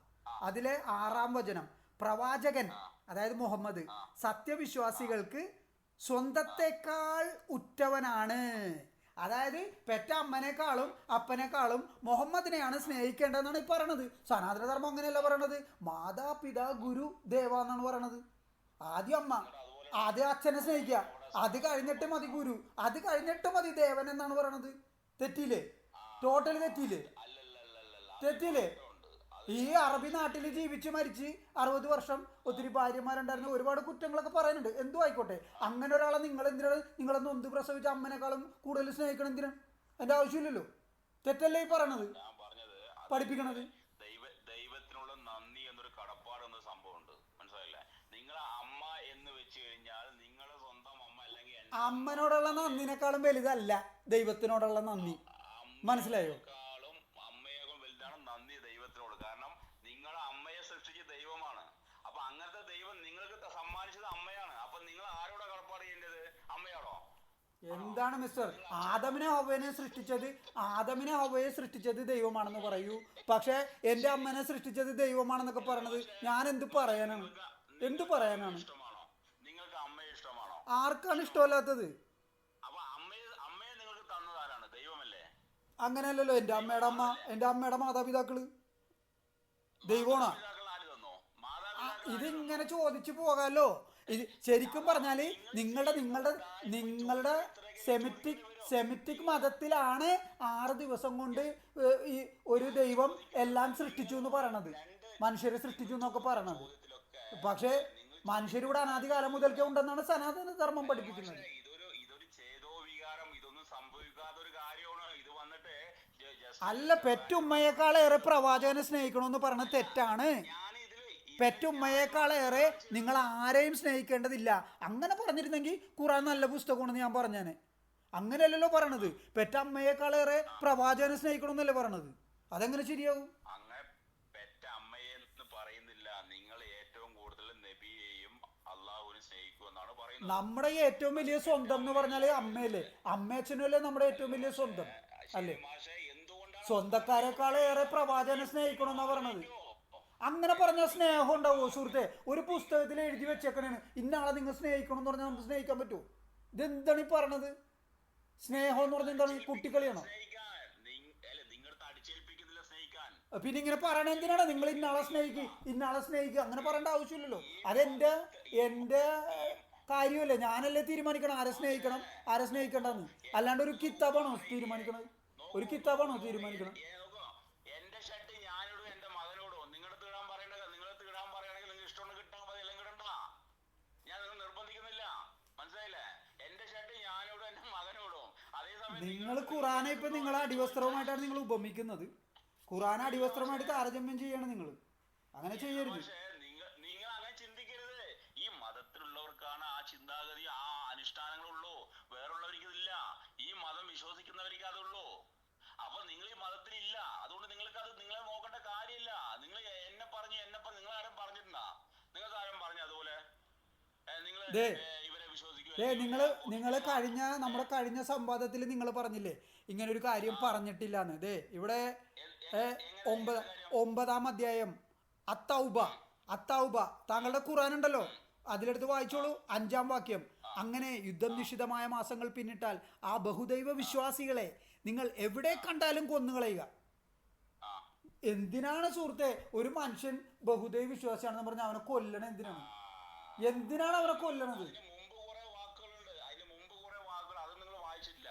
അതിലെ 6-ാം വചനം. പ്രവാചകൻ, അതായത് മുഹമ്മദ്, സത്യവിശ്വാസികൾക്ക് സ്വന്തത്തെക്കാൾ ഉറ്റവനാണ്. അതായത് പെറ്റ അമ്മനേക്കാളും അപ്പനേക്കാളും മുഹമ്മദിനെയാണ് സ്നേഹിക്കേണ്ടതെന്നാണ് ഈ പറയണത്. സനാതനധർമ്മം അങ്ങനെയല്ല പറയണത്. മാതാപിതാ ഗുരു ദേവ എന്നാണ് പറയണത്. ആദ്യം അമ്മ, ആദ്യം അച്ഛനെ സ്നേഹിക്കുക, അത് കഴിഞ്ഞിട്ട് മതി ഗുരു, അത് കഴിഞ്ഞിട്ട് മതി ദേവൻ എന്നാണ് പറയണത്. തെറ്റിയില്ലേ? ടോട്ടലി തെറ്റിയില്ലേ? ഈ അറബി നാട്ടിൽ ജീവിച്ച് മരിച്ച് 60 വർഷം ഒത്തിരി ഭാര്യമാരുണ്ടായിരുന്നു, ഒരുപാട് കുറ്റങ്ങളൊക്കെ പറയുന്നുണ്ട്. എന്തു ആയിക്കോട്ടെ, അങ്ങനെ ഒരാളെ നിങ്ങളൊന്ന് ഒന്ത് പ്രസവിച്ച അമ്മനേക്കാളും കൂടുതൽ സ്നേഹിക്കണം എന്തിനാണ്? അതിന്റെ ആവശ്യമില്ലല്ലോ. തെറ്റല്ലേ ഈ പറയണത്, പഠിപ്പിക്കണത്? ദൈവത്തിനുള്ള നന്ദി എന്നൊരു കടപ്പാട് എന്ന സംഭവമുണ്ട്. മനസ്സിലായില്ലേ? നിങ്ങളെ അമ്മ എന്ന് വെച്ച് കഴിഞ്ഞാൽ നിങ്ങളുടെ സ്വന്തം അമ്മ അല്ലെങ്കിൽ അമ്മനോടുള്ള നന്ദിനേക്കാളും വലുതല്ല ദൈവത്തിനോടുള്ള നന്ദി. മനസ്സിലായോ? എന്താണ് മിസ്റ്റർ? ആദമിനെ ഹവ്വയെ സൃഷ്ടിച്ചത് ദൈവമാണെന്ന് പറയൂ, പക്ഷെ എൻ്റെ അമ്മനെ സൃഷ്ടിച്ചത് ദൈവമാണെന്നൊക്കെ പറയണത് ഞാൻ എന്ത് പറയാനാണ്? ആർക്കാണ് ഇഷ്ടമല്ലാത്തത്? അങ്ങനെയല്ലല്ലോ. എൻ്റെ അമ്മയുടെ മാതാപിതാക്കള് ദൈവമാണോ? ഇതിങ്ങനെ ചോദിച്ചു പോകാമല്ലോ. ഇത് ശരിക്കും പറഞ്ഞാൽ നിങ്ങളുടെ സെമിറ്റിക് മതത്തിലാണ് 6 ദിവസം കൊണ്ട് ഈ ഒരു ദൈവം എല്ലാം സൃഷ്ടിച്ചു എന്ന് പറയണത്, മനുഷ്യരെ സൃഷ്ടിച്ചു എന്നൊക്കെ പറയണത്. പക്ഷേ മനുഷ്യരിവിടെ അനാദികാലം മുതൽക്കേ ഉണ്ടെന്നാണ് സനാതന ധർമ്മം പഠിപ്പിക്കുന്നത്. അല്ല, പെറ്റുമ്മയേക്കാളേറെ പ്രവാചകനെ സ്നേഹിക്കണമെന്ന് പറഞ്ഞത് തെറ്റാണ്. പെറ്റുമ്മയേക്കാളേറെ നിങ്ങൾ ആരെയും സ്നേഹിക്കേണ്ടതില്ല. അങ്ങനെ പറഞ്ഞിരുന്നെങ്കിൽ ഖുറാൻ നല്ല പുസ്തകമാണെന്ന് ഞാൻ പറഞ്ഞേനെ. അങ്ങനെയല്ലല്ലോ പറയണത്. പെറ്റ അമ്മയെക്കാളേറെ പ്രവാചകനെ സ്നേഹിക്കണമെന്നല്ലേ പറയണത്. അതെങ്ങനെ ശരിയാവും? അങ്ങനെ പെറ്റ അമ്മയെ എന്ന് പറയുന്നില്ല. നിങ്ങൾ ഏറ്റവും കൂടുതൽ നബിയെയും അള്ളാഹുവിനെ സ്നേഹിക്കുമെന്നാണ് പറയുന്നത്. നമ്മുടെ ഏറ്റവും വലിയ സ്വന്തം എന്ന് പറഞ്ഞാല് അമ്മയല്ലേ. അമ്മയച്ഛനല്ലേ നമ്മുടെ ഏറ്റവും വലിയ സ്വന്തം അല്ലേ. മാഷെ, എന്തുകൊണ്ടാണ് സ്വന്തക്കാരെക്കാളേറെ പ്രവാചകനെ സ്നേഹിക്കണമെന്നാ പറയണത്. അങ്ങനെ പറഞ്ഞ സ്നേഹം ഉണ്ടാവുമോ സുഹൃത്തെ? ഒരു പുസ്തകത്തിൽ എഴുതി വെച്ചേക്കണേണ് ഇന്ന ആളെ നിങ്ങൾ സ്നേഹിക്കണം എന്ന് പറഞ്ഞാൽ നമുക്ക് സ്നേഹിക്കാൻ പറ്റുമോ? ഇതെന്താണ് ഈ പറഞ്ഞത്? സ്നേഹം എന്ന് പറഞ്ഞാൽ എന്താണ്? കുട്ടിക്കളിയാണോ? പിന്നെ ഇങ്ങനെ പറയണ എന്തിനാണ്? നിങ്ങൾ ഇന്നാളെ സ്നേഹിക്കുക അങ്ങനെ പറയേണ്ട ആവശ്യമില്ലല്ലോ. അതെന്റെ കാര്യമല്ലേ. ഞാനല്ലേ തീരുമാനിക്കണം ആരെ സ്നേഹിക്കണം ആരെ സ്നേഹിക്കണ്ടെന്ന്. അല്ലാണ്ട് ഒരു കിതാബാണോ തീരുമാനിക്കണത്? ഒരു കിതാബാണോ തീരുമാനിക്കണം? എന്റെ ഷർട്ട് ഞാനിടും എന്റെ മകനോടും. നിങ്ങൾ തീടാൻ പറയണത് നിങ്ങൾ തീടാൻ പറയുകയാണെങ്കിൽ നിങ്ങൾ ഇഷ്ടം കിട്ടാൻ മതി, എല്ലാം കിടണ്ട. ഞാൻ നിങ്ങൾ നിർബന്ധിക്കുന്നില്ല, മനസ്സിലായില്ലേ? എന്റെ ഷർട്ട് ഞാനിടും എന്റെ മകനോടും. അതേസമയം നിങ്ങൾ ഖുറാനെ ഇപ്പൊ നിങ്ങളെ അടിവസ്ത്രവുമായിട്ടാണ് നിങ്ങൾ ഉപമിക്കുന്നത്. ഖുറാനെ അടിവസ്ത്രമായിട്ട് താരതമ്യം ചെയ്യാണ് നിങ്ങൾ. അങ്ങനെ ചെയ്യരുത്. നിങ്ങൾ അങ്ങനെ ചിന്തിക്കരുത്. ഈ മതത്തിലുള്ളവർക്കാണ് ആ ചിന്താഗതി, ആ അനുഷ്ഠാനങ്ങളുള്ളൂ. വേറുള്ളവർക്ക് ഇതില്ല. ഈ മതം വിശ്വസിക്കുന്നവർക്ക് അതുള്ളൂ. അപ്പൊ നിങ്ങൾ ഈ മതത്തിലില്ല, അതുകൊണ്ട് നിങ്ങൾക്ക് അത് നിങ്ങളെ നോക്കേണ്ട കാര്യമില്ല. നിങ്ങൾ നിങ്ങൾ ആരും പറഞ്ഞിട്ടുണ്ടാ? നിങ്ങൾക്ക് ആരും പറഞ്ഞു അതുപോലെ നിങ്ങൾ ഇവരെ വിശ്വസിക്കുക? നിങ്ങള് നമ്മുടെ കഴിഞ്ഞ സംവാദത്തിൽ നിങ്ങൾ പറഞ്ഞില്ലേ ഇങ്ങനെ ഒരു കാര്യം പറഞ്ഞിട്ടില്ലാന്ന്. ഇവിടെ 9-ാം അധ്യായം അത്തൗബ താങ്കളുടെ ഖുർആൻ ഉണ്ടല്ലോ, അതിലെടുത്ത് വായിച്ചോളൂ. 5-ാം വാക്യം. അങ്ങനെ യുദ്ധം നിഷിദ്ധമായ മാസങ്ങൾ പിന്നിട്ടാൽ ആ ബഹുദൈവ വിശ്വാസികളെ നിങ്ങൾ എവിടെ കണ്ടാലും കൊന്നുകളയുക. എന്തിനാണ് സുഹൃത്തെ ഒരു മനുഷ്യൻ ബഹുദൈവ വിശ്വാസിയാണെന്ന് പറഞ്ഞാൽ അവനെ കൊല്ലണം? എന്തിനാണ് അവനെ കൊല്ലണത്? അതിന് മുമ്പ് കുറെ വാക്കുകൾ അത് നിങ്ങൾ വായിച്ചിട്ടില്ല.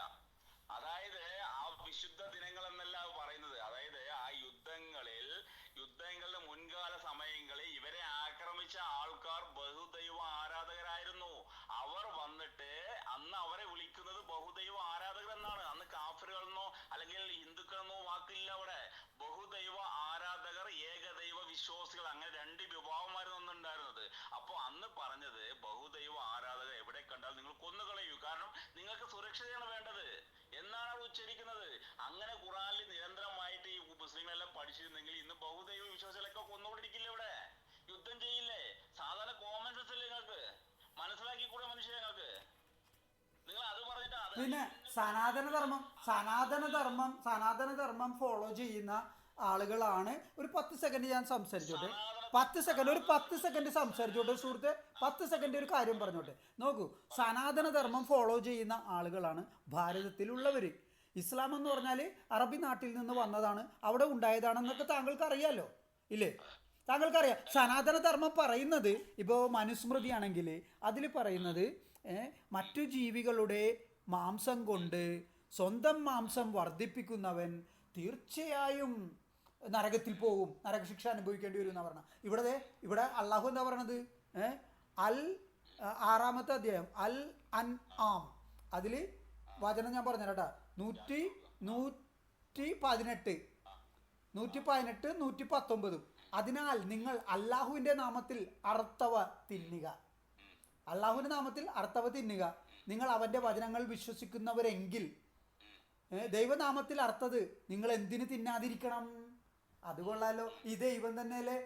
അതായത് ആ വിശുദ്ധ ദിനങ്ങൾ എന്നല്ല പറയുന്നത്. അതായത് ആ യുദ്ധങ്ങളുടെ മുൻകാല സമയങ്ങളിൽ ഇവരെ ആക്രമിച്ച ആൾക്കാർ ബഹുദൈവ ആരാധകരായിരുന്നു. അവർ വന്നിട്ട് അന്ന് അവരെ വിളിക്കുന്നത് ബഹുദൈവ ആരാധകർ എന്നാണ്. അന്ന് കാഫിറുകളെന്നോ അല്ലെങ്കിൽ ഹിന്ദുക്കളെന്നോ വാക്കില്ല. അവിടെ ബഹുദൈവ ആരാധകർ, ഏകദൈവ വിശ്വാസികൾ, അങ്ങനെ 2 വിഭാഗമായിരുന്നു അന്നുണ്ടായിരുന്നത്. അപ്പൊ അന്ന് പറഞ്ഞത് ബഹുദൈവ ആരാധകർ എവിടെ കണ്ടാൽ നിങ്ങൾ കൊന്നുകളയൂ, കാരണം നിങ്ങൾക്ക് സുരക്ഷയാണ് വേണ്ടത് എന്നാണ് അത് ഉച്ചരിക്കുന്നത്. അങ്ങനെ ഖുറാനിൽ നിരന്തരമായിട്ട് ഈ മുസ്ലിങ്ങളെല്ലാം പഠിച്ചിരുന്നെങ്കിൽ ഇന്ന് ബഹുദൈവ വിശ്വാസികളൊക്കെ കൊന്നുകൊണ്ടിരിക്കില്ല, ഇവിടെ യുദ്ധം ചെയ്യില്ലേ? സാധാരണ കോമൺ സെൻസ് അല്ലേ നിങ്ങൾക്ക്? മനസ്സിലാക്കി കൂടെ മനുഷ്യരെ നിങ്ങൾക്ക്? നിങ്ങൾ അത് പറഞ്ഞിട്ട് പിന്നെ സനാതനധർമ്മം ഫോളോ ചെയ്യുന്ന ആളുകളാണ്. ഒരു 10 സെക്കൻഡ് ഞാൻ സംസാരിച്ചോട്ടെ. 10 സെക്കൻഡ് സംസാരിച്ചോട്ടെ സുഹൃത്തെ. 10 സെക്കൻഡ് ഒരു കാര്യം പറഞ്ഞോട്ടെ. നോക്കൂ, സനാതനധർമ്മം ഫോളോ ചെയ്യുന്ന ആളുകളാണ് ഭാരതത്തിലുള്ളവർ. ഇസ്ലാം എന്ന് പറഞ്ഞാൽ അറബി നാട്ടിൽ നിന്ന് വന്നതാണ്, അവിടെ ഉണ്ടായതാണെന്നൊക്കെ താങ്കൾക്ക് അറിയാലോ, ഇല്ലേ? താങ്കൾക്കറിയാം. സനാതനധർമ്മം പറയുന്നത് ഇപ്പോൾ മനുസ്മൃതി ആണെങ്കിൽ അതിൽ പറയുന്നത് മറ്റു ജീവികളുടെ മാംസം കൊണ്ട് സ്വന്തം മാംസം വർദ്ധിപ്പിക്കുന്നവൻ തീർച്ചയായും നരകത്തിൽ പോകും, നരകശിക്ഷ അനുഭവിക്കേണ്ടി വരും എന്നാണ് പറഞ്ഞത്. ഇവിടെ അള്ളാഹു എന്താ പറയണത്? 6-ാമത്തെ അധ്യായം അൽ-അൻആം അതിൽ വചനം ഞാൻ പറഞ്ഞുതരാം. 118, 119. അതിനാൽ നിങ്ങൾ അള്ളാഹുവിൻ്റെ നാമത്തിൽ അർത്ഥവ തിന്നുക. നിങ്ങൾ അവൻ്റെ വചനങ്ങൾ വിശ്വസിക്കുന്നവരെങ്കിൽ ദൈവനാമത്തിൽ അർത്ഥത് നിങ്ങൾ എന്തിനു തിന്നാതിരിക്കണം? അത് കൊള്ളാലോ. ഈ ദൈവം തന്നെയല്ലേ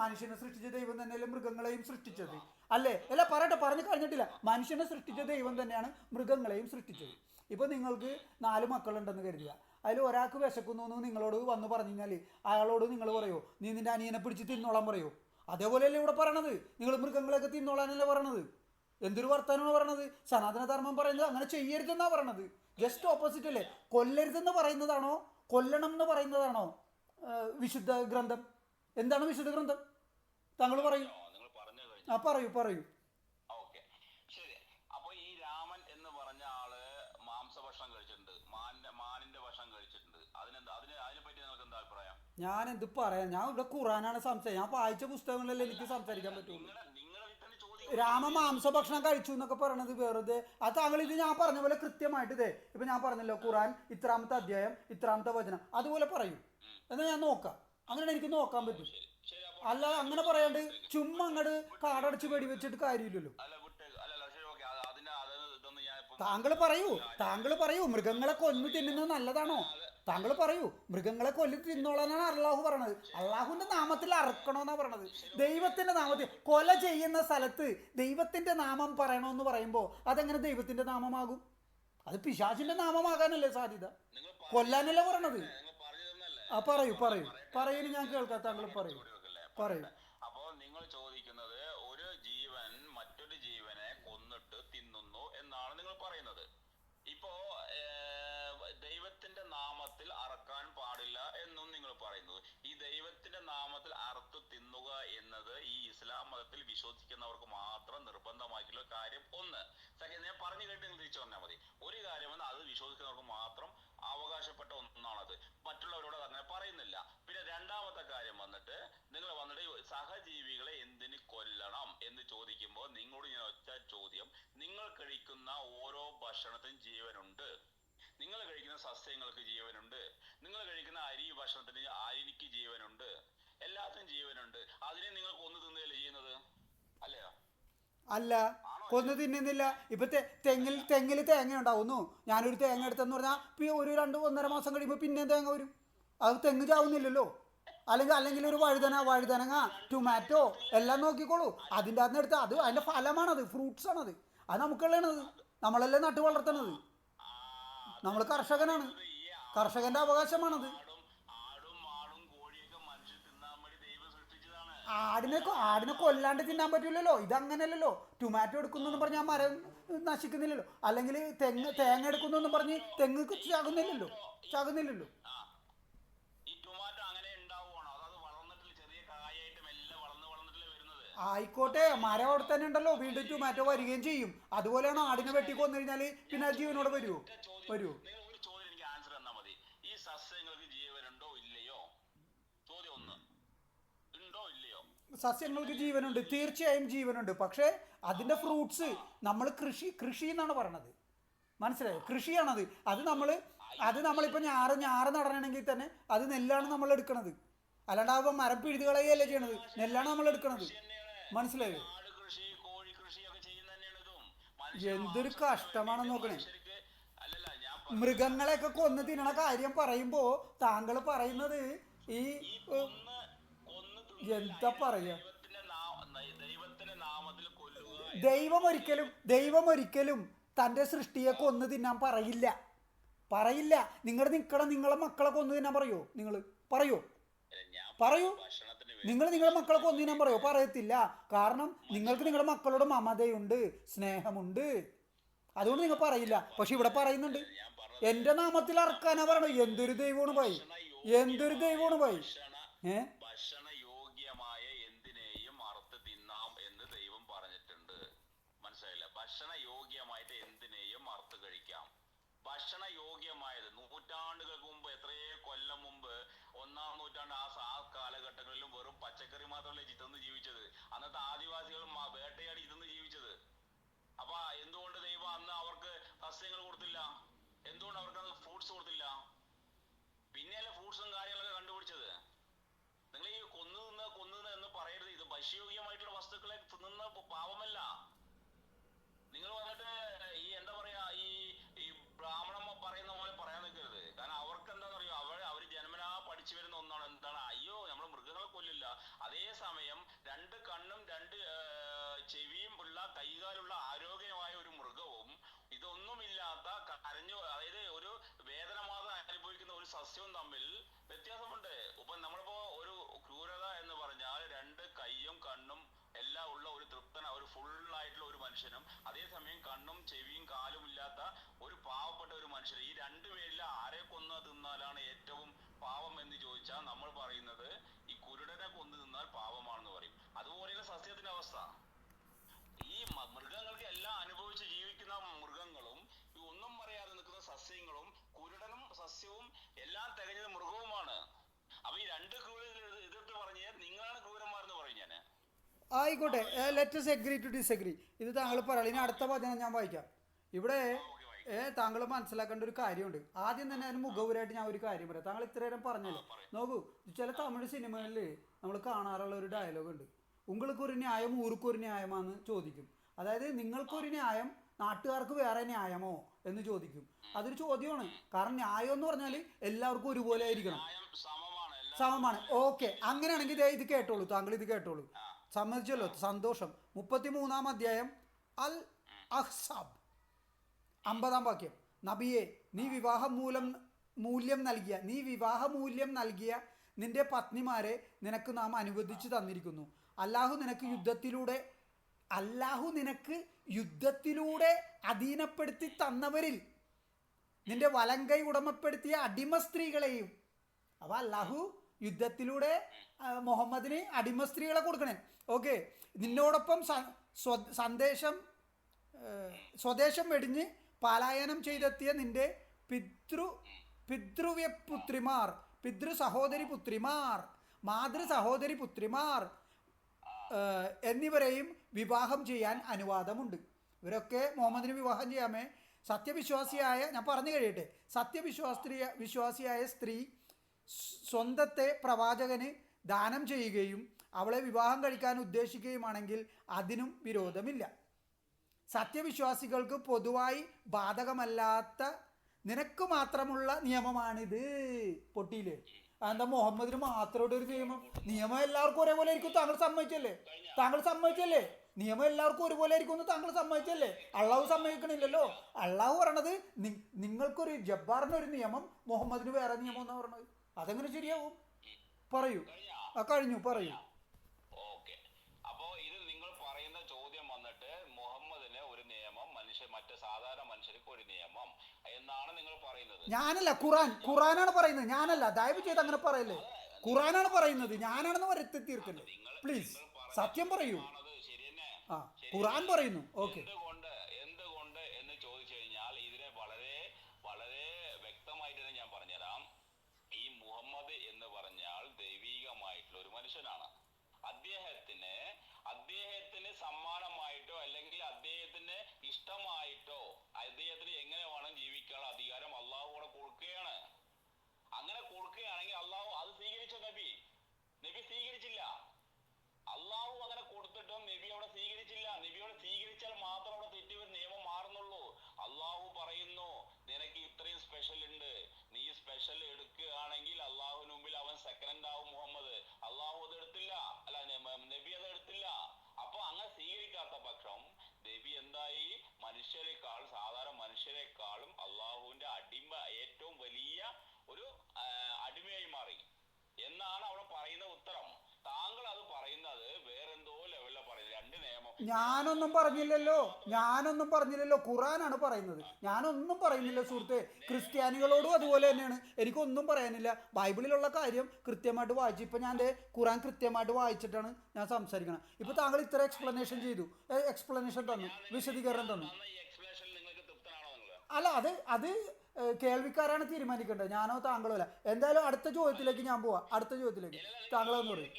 മനുഷ്യനെ സൃഷ്ടിച്ച ദൈവം തന്നെയല്ലേ മൃഗങ്ങളെയും സൃഷ്ടിച്ചത്, അല്ലേ? അല്ല പറഞ്ഞു കഴിഞ്ഞിട്ടില്ല. മനുഷ്യനെ സൃഷ്ടിച്ച ദൈവം തന്നെയാണ് മൃഗങ്ങളെയും സൃഷ്ടിച്ചത്. ഇപ്പോൾ നിങ്ങൾക്ക് 4 മക്കളുണ്ടെന്ന് കരുതുക. അതിൽ ഒരാൾക്ക് വിശക്കുന്നു എന്ന് നിങ്ങളോട് വന്ന് പറഞ്ഞു കഴിഞ്ഞാൽ അയാളോട് നിങ്ങൾ പറയോ നീ നിന്റെ അനിയനെ പിടിച്ച് തിന്നോളാൻ പറയോ? അതേപോലെയല്ലേ ഇവിടെ പറയണത്. നിങ്ങൾ മൃഗങ്ങളെയൊക്കെ തിന്നോളാനല്ലേ പറയണത്. എന്തൊരു വർത്തമാനമാണ് പറയണത്? സനാതനധർമ്മം പറയുന്നത് അങ്ങനെ ചെയ്യരുതെന്നാണ് പറയണത്. ജസ്റ്റ് ഓപ്പോസിറ്റ് അല്ലേ? കൊല്ലരുതെന്ന് പറയുന്നതാണോ കൊല്ലണം എന്ന് പറയുന്നതാണോ വിശുദ്ധ ഗ്രന്ഥം? എന്താണ് വിശുദ്ധ ഗ്രന്ഥം? താങ്കൾ പറയൂ. പറയൂ. അപ്പൊ ഈ രാമൻ എന്ന് പറഞ്ഞ ആള് മാംസഭക്ഷണം കഴിച്ചിട്ടുണ്ട്, മാനിന്റെ ഭക്ഷണം കഴിച്ചിട്ടുണ്ട്. അതിനെപ്പറ്റി നിങ്ങൾക്ക് എന്താ അഭിപ്രായം? ഞാൻ എന്ത് പറയാം? ഞാൻ ഇവിടെ ഖുറാനാണ് സംസാരിച്ചത്. ഞാൻ വായിച്ച പുസ്തകങ്ങളിലല്ലേ എനിക്ക് സംസാരിക്കാൻ പറ്റുള്ളൂ. രാമ മാംസഭക്ഷണം കഴിച്ചു എന്നൊക്കെ പറയണത് വെറുതെ. അത് താങ്കൾ ഇത് ഞാൻ പറഞ്ഞ പോലെ കൃത്യമായിട്ട് ഇപ്പൊ ഞാൻ പറഞ്ഞല്ലോ ഖുറാൻ 3-ാമത്തെ അധ്യായം 3-ാമത്തെ വചനം അതുപോലെ പറയും എന്നാ ഞാൻ നോക്കാം. അങ്ങനെ എനിക്ക് നോക്കാൻ പറ്റും. അല്ല അങ്ങനെ പറയാണ്ട് ചുമ്മാ അങ്ങോട്ട് കാടടച്ച് വെടിവെച്ചിട്ട് കാര്യമില്ലല്ലോ. ഇതൊന്നും ഞാൻ ഇപ്പൊ താങ്കൾ പറയൂ മൃഗങ്ങളെ കൊന്നു തിന്നുന്നത് നല്ലതാണോ? താങ്കൾ പറയൂ മൃഗങ്ങളെ കൊല്ലി തിന്നോളാനാണ് അള്ളാഹു പറയണത്. അള്ളാഹുവിന്റെ നാമത്തിൽ അറക്കണമെന്നാ പറയണത്. ദൈവത്തിന്റെ നാമത്തിൽ കൊല ചെയ്യുന്ന സ്ഥലത്ത് ദൈവത്തിന്റെ നാമം പറയണമെന്ന് പറയുമ്പോൾ അതെങ്ങനെ ദൈവത്തിന്റെ നാമമാകും? അത് പിശാചിന്റെ നാമമാകാനല്ലേ സാധ്യത? കൊല്ലാനല്ലേ പറയണത്? ആ പറയൂ ഞാൻ കേൾക്കാം. താങ്കൾ പറയൂ. അപ്പോ നിങ്ങൾ ചോദിക്കുന്നത് ഒരു ജീവൻ മറ്റൊരു ജീവനെ കൊന്നിട്ട് തിന്നുന്നു എന്നാണ് നിങ്ങൾ പറയുന്നത്. ഇപ്പോ ദൈവത്തിന്റെ നാമത്തിൽ അറക്കാൻ പാടില്ല എന്നും നിങ്ങൾ പറയുന്നു. ഈ ദൈവത്തിന്റെ നാമത്തിൽ അറുത്ത് തിന്നുക എന്നത് ഈ ഇസ്ലാം മതത്തിൽ വിശ്വസിക്കുന്നവർക്ക് മാത്രം നിർബന്ധമായിട്ടുള്ള കാര്യം ഒന്ന്. സെക്കൻഡ്, ഞാൻ പറഞ്ഞു കേട്ട് നിങ്ങൾ തിരിച്ചു പറഞ്ഞാൽ മതി. ഒരു കാര്യം വന്ന് അത് വിശ്വസിക്കുന്നവർക്ക് മാത്രം അവകാശപ്പെട്ട ഒന്നാണത്, മറ്റുള്ളവരോട് അങ്ങനെ പറയുന്നില്ല. പിന്നെ രണ്ടാമത്തെ കാര്യം വന്നിട്ട് നിങ്ങൾ വന്നിട്ട് സഹജീവികളെ എന്തിന് കൊല്ലണം എന്ന് ചോദിക്കുമ്പോൾ നിങ്ങളോട് ഞാൻ ഒറ്റ ചോദ്യം, നിങ്ങൾ കഴിക്കുന്ന ഓരോ ഭക്ഷണത്തിനും ജീവനുണ്ട്, നിങ്ങൾ കഴിക്കുന്ന സസ്യങ്ങൾക്ക് ജീവനുണ്ട്, നിങ്ങൾ കഴിക്കുന്ന അരി ഭക്ഷണത്തിന് അരിക്ക് ജീവനുണ്ട്, എല്ലാത്തിനും ജീവനുണ്ട്. അതിനെ നിങ്ങൾ കൊന്നു തിന്നുകയല്ലേ ചെയ്യുന്നത്? അല്ലയോ? അല്ല, കൊന്നു തിന്നുന്നില്ല. ഇപ്പൊ തെങ്ങിൽ തേങ്ങ ഉണ്ടാവുന്നു. ഞാനൊരു തേങ്ങ എടുത്തെന്ന് പറഞ്ഞാൽ ഒരു 2-1.5 മാസം കഴിയുമ്പോൾ പിന്നെയും തേങ്ങ വരും. അത് തെങ്ങ് ചാവുന്നില്ലല്ലോ. അല്ലെങ്കിൽ ഒരു വഴുതനങ്ങ, ടൊമാറ്റോ എല്ലാം നോക്കിക്കോളൂ. അതിൻ്റെ അകത്ത് എടുത്ത് അത് അതിൻ്റെ ഫലമാണത്, ഫ്രൂട്ട്സ് ആണത്. അത് നമുക്കുള്ളതാണത്. നമ്മളല്ലേ നട്ടു വളർത്തണത്. നമ്മൾ കർഷകനാണ്, കർഷകന്റെ അവകാശമാണത്. ആടിനെ കൊല്ലാണ്ട് തിന്നാൻ പറ്റൂലല്ലോ. ഇതങ്ങനല്ലല്ലോ. ടൊമാറ്റോ എടുക്കുന്നു പറഞ്ഞാൽ മരം നശിക്കുന്നില്ലല്ലോ. അല്ലെങ്കിൽ തേങ്ങ എടുക്കുന്നു പറഞ്ഞ് തെങ്ങ് ചാകുന്നില്ലല്ലോ. ആയിക്കോട്ടെ, മരം അവിടെ തന്നെ ഉണ്ടല്ലോ, വീണ്ടും ടൊമാറ്റോ വരികയും ചെയ്യും. അതുപോലെയാണ് ആടിനെ വെട്ടി കൊന്നു കഴിഞ്ഞാൽ പിന്നെ ജീവനോടെ വരുമോ? ഈ സസ്യങ്ങൾക്ക് ജീവനുണ്ടോ ഇല്ലയോ? ചോദ്യം ഒന്ന്. ഉണ്ടോ ഇല്ലയോ? സസ്യങ്ങൾക്ക് ജീവനുണ്ട്, തീർച്ചയായും ജീവനുണ്ട്. പക്ഷേ അതിന്റെ ഫ്രൂട്ട്സ് നമ്മൾ കൃഷി എന്നാണ് പറയണത്. മനസ്സിലായോ? കൃഷിയാണത്. അത് നമ്മളിപ്പോൾ ഞാറ് നടണമെങ്കിൽ തന്നെ അത് നെല്ലാണ് നമ്മൾ എടുക്കണത്. അല്ലാണ്ട് മരം പിഴുത് കളയുകയല്ലേ ചെയ്യണത്. നെല്ലാണ് നമ്മൾ എടുക്കണത്. മനസ്സിലായോ? എന്തൊരു കഷ്ടമാണ് നോക്കണേ. മൃഗങ്ങളെയൊക്കെ കൊന്നു തിന്നണ കാര്യം പറയുമ്പോ താങ്കൾ പറയുന്നത് ഈ എന്താ പറയാ, ദൈവം ഒരിക്കലും തൻ്റെ സൃഷ്ടിയെ കൊന്നു തിന്നാൻ പറയില്ല. നിങ്ങളെ മക്കളെ കൊന്നു തിന്നാൻ പറയോ? പറയൂ. നിങ്ങളെ മക്കളെ കൊന്നു തിന്നാൻ പറയോ? പറയത്തില്ല. കാരണം നിങ്ങൾക്ക് നിങ്ങളുടെ മക്കളോട് മമതയുണ്ട്, സ്നേഹമുണ്ട്. അതുകൊണ്ട് നിങ്ങൾ പറയില്ല. പക്ഷെ ഇവിടെ പറയുന്നുണ്ട്, എന്റെ നാമത്തിൽ അറക്കാനാ പറയണത്. എന്തൊരു ദൈവമാണ് ഭായി. ഭക്ഷണ യോഗ്യമായ എന്തിനേയും അറുത്ത് തിന്നാം എന്ന് ദൈവം പറഞ്ഞിട്ടുണ്ട്. മനസ്സിലായില്ല? ഭക്ഷണ യോഗ്യമായിട്ട് എന്തിനേയും അറുത്ത് കഴിക്കാം. ഭക്ഷണ യോഗ്യമായത് നൂറ്റാണ്ടുകൾക്ക് മുമ്പ്, എത്രയോ കൊല്ലം മുമ്പ്, 1-ാം നൂറ്റാണ്ട് ആ കാലഘട്ടങ്ങളിലും വെറും പച്ചക്കറി മാത്രമല്ലേ തിന്ന് ജീവിച്ചത്. അന്നത്തെ ആദിവാസികൾ വേട്ടയാടി തിന്ന് ജീവിച്ചത്. അപ്പൊ എന്തുകൊണ്ട് ദൈവം അന്ന് അവർക്ക് സസ്യങ്ങൾ കൊടുത്തില്ല? എന്തുകൊണ്ട് അവർക്ക് ഫ്രൂട്ട്സ് കൊടുത്തില്ല? പിന്നെയല്ലേ ഫ്രൂട്ട്സും കാര്യങ്ങളൊക്കെ കണ്ടുപിടിച്ചത്. നിങ്ങൾ ഈ കൊന്നു എന്ന് പറയരുത്. ഇത് ഭക്ഷ്യയോഗ്യമായിട്ടുള്ള വസ്തുക്കളെ തിന്നുന്ന പാവമല്ല. നിങ്ങൾ വന്നിട്ട് ഈ എന്താ പറയാ, ഈ ബ്രാഹ്മണമ്മ പറയുന്ന പോലെ പറയാൻ നിൽക്കരുത്. കാരണം അവർക്ക് എന്താണെന്ന് അറിയോ, അവർ ജന്മനാ പഠിച്ചു വരുന്ന ഒന്നാണ്. എന്താണ്? അയ്യോ, നമ്മൾ മൃഗങ്ങളെ കൊല്ലില്ല. അതേസമയം 2 കണ്ണും 2 ചെവിയും ഉള്ള, കൈകാലുള്ള ആരോഗ്യമായ ഒരു മൃഗവും ഇതൊന്നുമില്ലാത്ത അതായത് ഒരു വേദന മാത്രം അനുഭവിക്കുന്ന ഒരു സസ്യവും തമ്മിൽ വ്യത്യാസമുണ്ട്. ഇപ്പൊ നമ്മളിപ്പോ ഒരു ക്രൂരത എന്ന് പറഞ്ഞാൽ 2 കൈയും കണ്ണും എല്ലാം ഉള്ള ഒരു ഒരു ഫുള്ളായിട്ടുള്ള ഒരു മനുഷ്യനും അതേസമയം കണ്ണും ചെവിയും കാലും ഇല്ലാത്ത ഒരു പാവപ്പെട്ട ഒരു മനുഷ്യനും, ഈ 2 പേരിൽ ആരെ കൊന്നു തിന്നാലാണ് ഏറ്റവും പാവം എന്ന് ചോദിച്ചാൽ നമ്മൾ പറയുന്നത് ഈ കുരുടനെ കൊന്നു തിന്നാൽ പാവമാണെന്ന് പറയും. അതുപോലെയുള്ള സസ്യത്തിന്റെ അവസ്ഥ. ഈ മൃഗങ്ങൾക്ക് എല്ലാം അനുഭവിച്ച് ജീവിക്കുന്ന മൃഗങ്ങളും ഒന്നും പറയാതെ നിൽക്കുന്ന സസ്യങ്ങളും, കുരുടനും സസ്യവും എല്ലാം തികഞ്ഞത് മൃഗവുമാണ്. അപ്പൊ ഈ 2 ക്രൂരത എതിർത്ത് പറഞ്ഞാൽ നിങ്ങളാണ് ക്രൂരന്മാരെന്ന് പറയും ഞാൻ. ആയിക്കോട്ടെ, ലെറ്റ്സ് എഗ്രി ടു ഡിസഗ്രി. ഇത് താങ്കൾ പറയാം. ഇനി അടുത്ത വചനം ഞാൻ വായിക്കാം. ഇവിടെ താങ്കൾ മനസ്സിലാക്കേണ്ട ഒരു കാര്യമുണ്ട്. ആദ്യം തന്നെ അതിന് മുഖവുരായിട്ട് ഞാൻ ഒരു കാര്യം പറയാം. താങ്കൾ ഇത്ര നേരം പറഞ്ഞല്ലോ, നോക്കൂ, ചില തമിഴ് സിനിമകളിൽ നമ്മൾ കാണാറുള്ള ഒരു ഡയലോഗ് ഉണ്ട്. ഉങ്ങൾക്കൊരു ന്യായം ഊർക്കൊരു ന്യായമാണെന്ന് ചോദിക്കും. അതായത് നിങ്ങൾക്കൊരു ന്യായം നാട്ടുകാർക്ക് വേറെ ന്യായമോ എന്ന് ചോദിക്കും. അതൊരു ചോദ്യമാണ്. കാരണം ന്യായം എന്ന് പറഞ്ഞാൽ എല്ലാവർക്കും ഒരുപോലെ ആയിരിക്കണം, സമമാണ്. ഓക്കെ, അങ്ങനെയാണെങ്കിൽ ഇത് കേട്ടോളൂ, താങ്കൾ ഇത് കേട്ടോളൂ. സമ്മതിച്ചല്ലോ, സന്തോഷം. 33-ാം അധ്യായം അൽ അഹ്സാബ് 50-ാം വാക്യം. നബിയെ, നീ വിവാഹമൂല്യം നൽകിയ നിന്റെ പത്നിമാരെ നിനക്ക് നാം അനുവദിച്ചു തന്നിരിക്കുന്നു. അല്ലാഹു നിനക്ക് യുദ്ധത്തിലൂടെ അധീനപ്പെടുത്തി തന്നവരിൽ നിന്റെ വലങ്കൈ ഉടമപ്പെടുത്തിയ അടിമ സ്ത്രീകളെയും. അപ്പോൾ അല്ലാഹു യുദ്ധത്തിലൂടെ മുഹമ്മദിന് അടിമ സ്ത്രീകളെ കൊടുക്കണേ. ഓക്കെ, നിന്നോടൊപ്പം സ്വദേശം വെടിഞ്ഞ് പലായനം ചെയ്തെത്തിയ നിന്റെ പിതൃസഹോദരി പുത്രിമാർ, മാതൃ സഹോദരി പുത്രിമാർ എന്നിവരെയും വിവാഹം ചെയ്യാൻ അനുവാദമുണ്ട്. ഇവരൊക്കെ മുഹമ്മദിന് വിവാഹം ചെയ്യാമേ. സത്യവിശ്വാസിയായ, ഞാൻ പറഞ്ഞു കഴിയട്ടെ, സത്യവിശ്വാസിയായ സ്ത്രീ സ്വന്തത്തെ പ്രവാചകന് ദാനം ചെയ്യുകയും അവളെ വിവാഹം കഴിക്കാൻ ഉദ്ദേശിക്കുകയുമാണെങ്കിൽ അതിനും വിരോധമില്ല. സത്യവിശ്വാസികൾക്ക് പൊതുവായി ബാധകമല്ലാത്ത നിനക്ക് മാത്രമുള്ള നിയമമാണിത്. പൊട്ടിയില്ലേ? എന്താ മുഹമ്മദിന് മാത്രമായിട്ട് ഒരു നിയമം എല്ലാവർക്കും ഒരേപോലെ ആയിരിക്കും. താങ്കൾ സമ്മതിച്ചല്ലേ? നിയമം എല്ലാവർക്കും ഒരുപോലെ ആയിരിക്കും എന്ന് താങ്കൾ സമ്മതിച്ചല്ലേ? അള്ളാഹു സമ്മതിക്കണില്ലല്ലോ. അള്ളാഹു പറയണത് നിങ്ങൾക്കൊരു ജബ്ബാറിനൊരു നിയമം, മുഹമ്മദിന് വേറെ നിയമം എന്നാ പറയണത്. അതെങ്ങനെ ശരിയാവും? പറയൂ. കഴിഞ്ഞു, പറയൂ. ഞാനല്ല, ഖുറാനാണ് പറയുന്നത്. ഞാനല്ല, ദയവ് ചെയ്ത് അങ്ങനെ പറയല്ലേ. ഖുറാനാണ് പറയുന്നത്, ഞാനാണെന്ന് വരുത്തി തീർക്കല്ലേ പ്ലീസ്. സത്യം പറയൂ. ഖുറാൻ പറയുന്നു. ഓക്കെ, എന്തുകൊണ്ട് എന്ന് ചോദിച്ചു കഴിഞ്ഞാൽ ഇതിനെ വളരെ വളരെ വ്യക്തമായിട്ട് തന്നെ ഞാൻ പറഞ്ഞുതരാം. ഈ മുഹമ്മദ് എന്ന് പറഞ്ഞാൽ ദൈവികമായിട്ടുള്ള ഒരു മനുഷ്യനാണ്. അദ്ദേഹത്തിന് സമ്മാനമായിട്ടോ അല്ലെങ്കിൽ അദ്ദേഹത്തിന് ഇഷ്ടമായിട്ടോ അദ്ദേഹത്തിന് എങ്ങനെ വേണം ജീവിക്കാനുള്ള അധികാരം അള്ളാഹു കൂടെ കൊടുക്കുകയാണ്. അങ്ങനെ കൊടുക്കുകയാണെങ്കിൽ അള്ളാഹു അത് സ്വീകരിച്ച നബി സ്വീകരിച്ചില്ല. അള്ളാഹു അങ്ങനെ കൊടുത്തിട്ടും നബി അവിടെ സ്വീകരിച്ചില്ല. നബിയോടെ സ്വീകരിച്ചാൽ മാത്രം അവിടെ തെറ്റിയൊരു നിയമം മാറുന്നുള്ളൂ. അള്ളാഹു പറയുന്നു, നിനക്ക് ഇത്രയും സ്പെഷ്യൽ ഉണ്ട്, നീ സ്പെഷ്യൽ എടുക്കുകയാണെങ്കിൽ അള്ളാഹുവിന് മുമ്പിൽ അവൻ സെക്കൻഡ് ആവും മുഹമ്മദ്. അള്ളാഹു അത് എടുത്തില്ല, അല്ല നബി അത് എടുത്തില്ല. അപ്പൊ അങ്ങനെ സ്വീകരിക്കാത്ത പക്ഷം നബി എന്തായി? സാധാരണ മനുഷ്യരെക്കാളും അള്ളാഹുവിന്റെ ഏറ്റവും വലിയ ഒരു അടിമയായി മാറി എന്നാണ് അവിടെ പറയുന്ന ഉത്തരം. താങ്കൾ അത് പറയുന്നത് വേറെന്തോ ലെവലിലാണ് പറയുന്നത്. രണ്ട് നിയമം ഞാനൊന്നും പറഞ്ഞില്ലല്ലോ. ഖുറാനാണ് പറയുന്നത്. ഞാനൊന്നും പറയുന്നില്ല സുഹൃത്തെ. ക്രിസ്ത്യാനികളോടും അതുപോലെ തന്നെയാണ്. എനിക്കൊന്നും പറയാനില്ല. ബൈബിളിലുള്ള കാര്യം കൃത്യമായിട്ട് വായിച്ചു. ഇപ്പം ഞാൻ ഖുറാൻ കൃത്യമായിട്ട് വായിച്ചിട്ടാണ് ഞാൻ സംസാരിക്കണം. ഇപ്പൊ താങ്കൾ ഇത്ര എക്സ്പ്ലനേഷൻ തന്നു, വിശദീകരണം തന്നു. അല്ല, അത് കേൾവിക്കാരാണ് തീരുമാനിക്കേണ്ടത്, ഞാനോ താങ്കളോ അല്ല. എന്തായാലും അടുത്ത ചോദ്യത്തിലേക്ക് ഞാൻ പോവാം. അടുത്ത ചോദ്യത്തിലേക്ക് താങ്കളെന്ന് പറയും.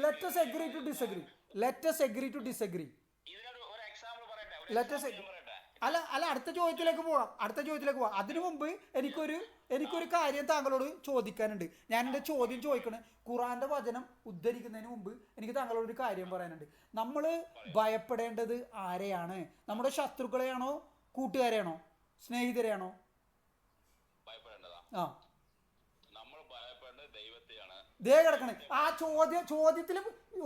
Let us agree to disagree. അടുത്ത ചോദ്യത്തിലേക്ക് പോവാം. അതിനു മുമ്പ് എനിക്കൊരു കാര്യം താങ്കളോട് ചോദിക്കാനുണ്ട്. ഞാൻ എൻ്റെ ചോദ്യം ചോദിക്കണേ. ഖുറാന്റെ വചനം ഉദ്ധരിക്കുന്നതിന് മുമ്പ് എനിക്ക് താങ്കളോട് ഒരു കാര്യം പറയാനുണ്ട്. നമ്മൾ ഭയപ്പെടേണ്ടത് ആരെയാണ്? നമ്മുടെ ശത്രുക്കളെയാണോ, കൂട്ടുകാരെയാണോ, സ്നേഹിതരെയാണോ? ദേ കിടക്കണേ ആ ചോദ്യത്തിൽ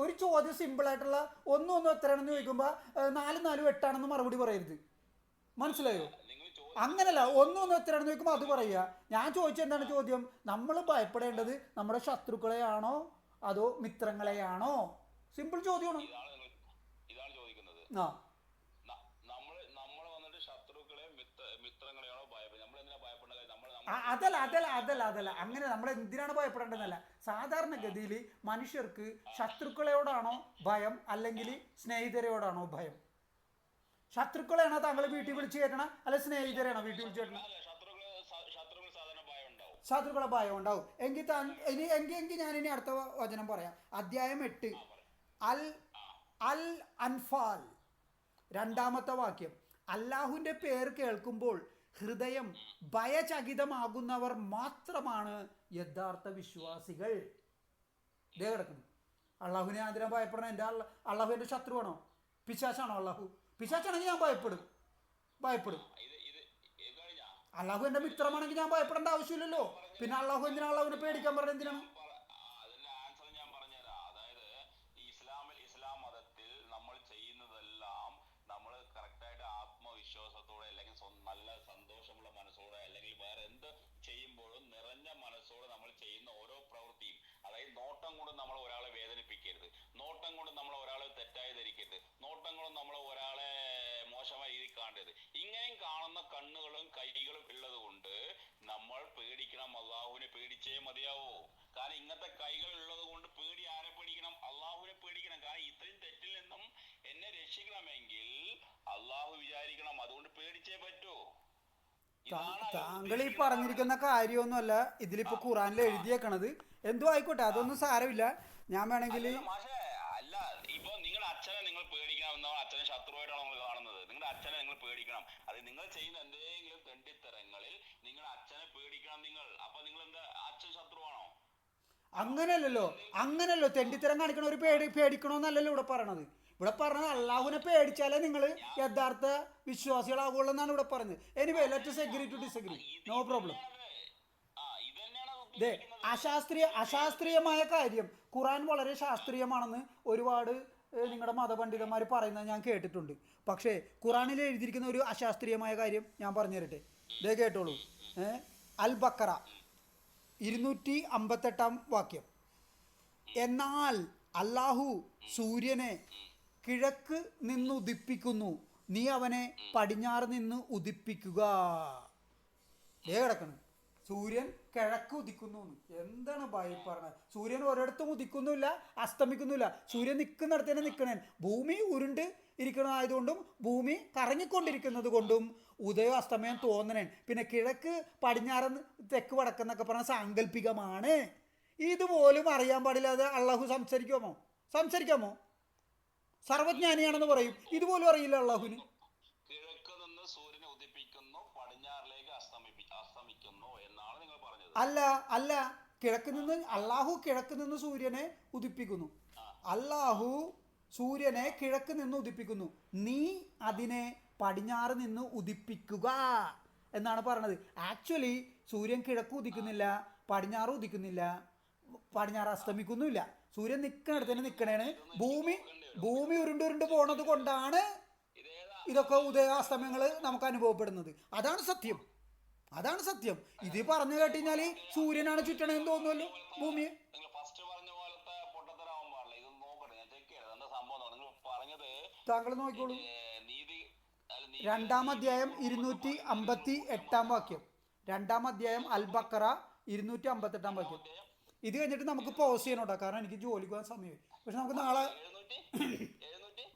ഒരു ചോദ്യം സിമ്പിൾ ആയിട്ടുള്ള ഒന്നും എത്രയാണെന്ന് ചോദിക്കുമ്പോൾ 4 8 മറുപടി പറയരുത്. മനസ്സിലായോ? അങ്ങനല്ല, ഒന്നും എത്രയാണെന്ന് ചോദിക്കുമ്പോൾ അത് പറയുക. ഞാൻ ചോദിച്ചത് എന്താണ് ചോദ്യം? നമ്മൾ ഭയപ്പെടേണ്ടത് നമ്മുടെ ശത്രുക്കളെയാണോ അതോ മിത്രങ്ങളെയാണോ? സിമ്പിൾ ചോദ്യമാണ്. അതല്ല അങ്ങനെ നമ്മൾ എന്തിനാണ് ഭയപ്പെടേണ്ടതല്ല. സാധാരണഗതിയിൽ മനുഷ്യർക്ക് ശത്രുക്കളോടാണോ ഭയം അല്ലെങ്കിൽ സ്നേഹിതരോടാണോ ഭയം? ശത്രുക്കളെയാണോ താങ്കൾ വീട്ടിൽ വിളിച്ചു കയറ്റണം, അല്ലെ സ്നേഹിതരെയാണോ വീട്ടിൽ വിളിച്ചു കയറ്റണം? ശത്രുക്കളെ ഭയം ഉണ്ടാവും. എങ്കിൽ ഞാൻ ഇനി അടുത്ത വചനം പറയാം. അധ്യായം 8 അൽ അൻഫാൽ 2-ാമത്തെ വാക്യം. അല്ലാഹുവിന്റെ പേര് കേൾക്കുമ്പോൾ ഹൃദയം ഭയചകിതമാകുന്നവർ മാത്രമാണ് യഥാർത്ഥ വിശ്വാസികൾ. ഇതേ കിടക്കുന്നു. അള്ളാഹുവിനെ ആദ്യം ഭയപ്പെടണം. എൻ്റെ അള്ളാഹു എൻ്റെ ശത്രുവാണോ? പിശാചാണോ അള്ളാഹു? പിശാച്ചാണെങ്കിൽ ഞാൻ ഭയപ്പെടും. ഇത് ഇത് ഇത് കഴിഞ്ഞാ അള്ളാഹു എൻ്റെ മിത്രമാണെങ്കിൽ ഞാൻ ഭയപ്പെടേണ്ട ആവശ്യമില്ലല്ലോ. പിന്നെ അള്ളാഹു എന്തിനാണ് അള്ളാഹുവിനെ പേടിക്കാൻ പറഞ്ഞത്? എന്തിനാണ്? അതിന്റെ ആൻസർ ഞാൻ പറഞ്ഞുതരാം. അതായത് ഇസ്ലാം മതത്തിൽ നമ്മൾ ചെയ്യുന്നതെല്ലാം നമ്മൾ കറക്റ്റായിട്ട് ആത്മവിശ്വാസത്തോടെ അല്ലെങ്കിൽ നല്ല സന്തോഷമുള്ള മനസ്സോടെ അല്ലെങ്കിൽ വേറെ എന്ത് ചെയ്യുമ്പോഴും നിറഞ്ഞ മനസ്സോടെ നമ്മൾ ചെയ്യുന്ന ഓരോ പ്രവൃത്തിയും, അതായത് നോട്ടം കൊണ്ട് നമ്മൾ ഒരാളെ വേദനിപ്പിക്കരുത്, നോട്ടം കൊണ്ട് നമ്മൾ ഒരാളെ തെറ്റായി ധരിക്കരുത്, നോട്ടം കൊണ്ട് നമ്മൾ ഒരാളെ മോശമായ രീതിയിൽ കാണരുത്. ഇങ്ങനെയും കാണുന്ന കണ്ണുകളും കൈകളും ഉള്ളത് കൊണ്ട് നമ്മൾ പേടിക്കണം, അള്ളാഹുവിനെ പേടിച്ചേ മതിയാവൂ. കാരണം ഇങ്ങനത്തെ കൈകൾ ഉള്ളത് കൊണ്ട് പേടി ആരെ പേടിക്കണം? അള്ളാഹുവിനെ പേടിക്കണം. കാരണം ഇത്രയും തെറ്റിൽ നിന്നും എന്നെ രക്ഷിക്കണമെങ്കിൽ അള്ളാഹു വിചാരിക്കണം, അതുകൊണ്ട് പേടിച്ചേ പറ്റൂ. താങ്കൾ ഈ പറഞ്ഞിരിക്കുന്ന കാര്യമൊന്നുമല്ല ഇതിലിപ്പോ ഖുറാനിൽ എഴുതിയേക്കണത്. എന്തോ ആയിക്കോട്ടെ, അതൊന്നും സാരമില്ല. ഞാൻ വേണമെങ്കിൽ അല്ല, ഇപ്പൊ നിങ്ങളുടെ അച്ഛനെ നിങ്ങൾ പേടിക്കണം എന്നാണ്, അച്ഛനെ ശത്രുവായിട്ടാണ് നമ്മൾ കാണുന്നത്. നിങ്ങളുടെ അച്ഛനെ നിങ്ങൾ പേടിക്കണം. അത് നിങ്ങൾ ചെയ്യുന്ന എന്തെങ്കിലും തെണ്ടിത്തരങ്ങളിൽ നിങ്ങളുടെ അച്ഛനെ പേടിക്കണം നിങ്ങൾ. അപ്പൊ നിങ്ങൾ എന്താ, അച്ഛൻ ശത്രുവാണോ? അങ്ങനല്ലോ തെണ്ടിത്തരം കാണിക്കണ ഒരു പേടിക്കണമെന്നല്ലല്ലോ ഇവിടെ പറയണത്. ഇവിടെ പറഞ്ഞത് അള്ളാഹുവിനെ പേടിച്ചാലേ നിങ്ങൾ യഥാർത്ഥ വിശ്വാസികളാകുള്ളൂ എന്നാണ് ഇവിടെ പറഞ്ഞത്. Anyway let us agree to disagree, no problem. അശാസ്ത്രീയമായ കാര്യം, ഖുറാൻ വളരെ ശാസ്ത്രീയമാണെന്ന് ഒരുപാട് നിങ്ങളുടെ മതപണ്ഡിതന്മാർ പറയുന്നത് ഞാൻ കേട്ടിട്ടുണ്ട്. പക്ഷേ ഖുറാനിൽ എഴുതിയിരിക്കുന്ന ഒരു അശാസ്ത്രീയമായ കാര്യം ഞാൻ പറഞ്ഞു തരട്ടെ. ഇതേ കേട്ടോളൂ. അൽ ബക്കറ 258 വാക്യം. എന്നാൽ അല്ലാഹു സൂര്യനെ കിഴക്ക് നിന്ന് ഉദിപ്പിക്കുന്നു, നീ അവനെ പടിഞ്ഞാറ് നിന്ന് ഉദിപ്പിക്കുക. കിടക്കണം സൂര്യൻ കിഴക്ക് ഉദിക്കുന്നു. എന്താണ് ബൈബിൾ പറഞ്ഞത്? സൂര്യൻ ഒരിടത്തും ഉദിക്കുന്നില്ല, അസ്തമിക്കുന്നില്ല. സൂര്യൻ നിൽക്കുന്നിടത്ത് തന്നെ നിൽക്കണേ. ഭൂമി ഉരുണ്ട് ഇരിക്കണമായതുകൊണ്ടും ഭൂമി കറങ്ങിക്കൊണ്ടിരിക്കുന്നത് കൊണ്ടും ഉദയം അസ്തമയം തോന്നണേ. പിന്നെ കിഴക്ക് പടിഞ്ഞാറ് തെക്ക് വടക്കെന്നൊക്കെ പറഞ്ഞ സാങ്കല്പികമാണ്. ഇതുപോലും അറിയാൻ പാടില്ലാതെ അള്ളാഹു സംസാരിക്കാമോ? സർവജ്ഞാനിയാണെന്ന് പറയും, ഇതുപോലും അറിയില്ല അള്ളാഹുവിന്. കിഴക്ക് നിന്ന് സൂര്യനെ ഉദിപ്പിക്കുന്നു, പടിഞ്ഞാറിലേക്ക് അസ്തമിക്കുന്നു എന്നാണ് നിങ്ങൾ പറഞ്ഞത്. അല്ല അള്ളാഹു കിഴക്ക് നിന്ന് സൂര്യനെ ഉദിപ്പിക്കുന്നു. അള്ളാഹു സൂര്യനെ കിഴക്ക് നിന്ന് ഉദിപ്പിക്കുന്നു, നീ അതിനെ പടിഞ്ഞാറ് നിന്ന് ഉദിപ്പിക്കുക എന്നാണ് പറയണത്. ആക്ച്വലി സൂര്യൻ കിഴക്ക് ഉദിക്കുന്നില്ല, പടിഞ്ഞാറ് ഉദിക്കുന്നില്ല, പടിഞ്ഞാറ് അസ്തമിക്കുന്നുമില്ല. സൂര്യൻ നിൽക്കുന്നിടത്ത് തന്നെ നിൽക്കണേണ്. ഭൂമി ഉരുണ്ടുരുണ്ട് പോണത് കൊണ്ടാണ് ഇതൊക്കെ ഉദയാസ്തമയങ്ങൾ നമുക്ക് അനുഭവപ്പെടുന്നത്. അതാണ് സത്യം. ഇത് പറഞ്ഞു കേട്ടുകഴിഞ്ഞാൽ സൂര്യനാണ് ചുറ്റണേന്ന് തോന്നുമല്ലോ ഭൂമിയെ. താങ്കൾ നോക്കിക്കോളൂ. 2-ാം അധ്യായം 258 വാക്യം. 2-ാം അധ്യായം അൽ ബക്കറ 258 വാക്യം. ഇത് കഴിഞ്ഞിട്ട് നമുക്ക് പോസ് ചെയ്യണോട്ടോ, കാരണം എനിക്ക് ജോലിക്ക് പോകാൻ സമയമായി. പക്ഷെ നമുക്ക് നാളെ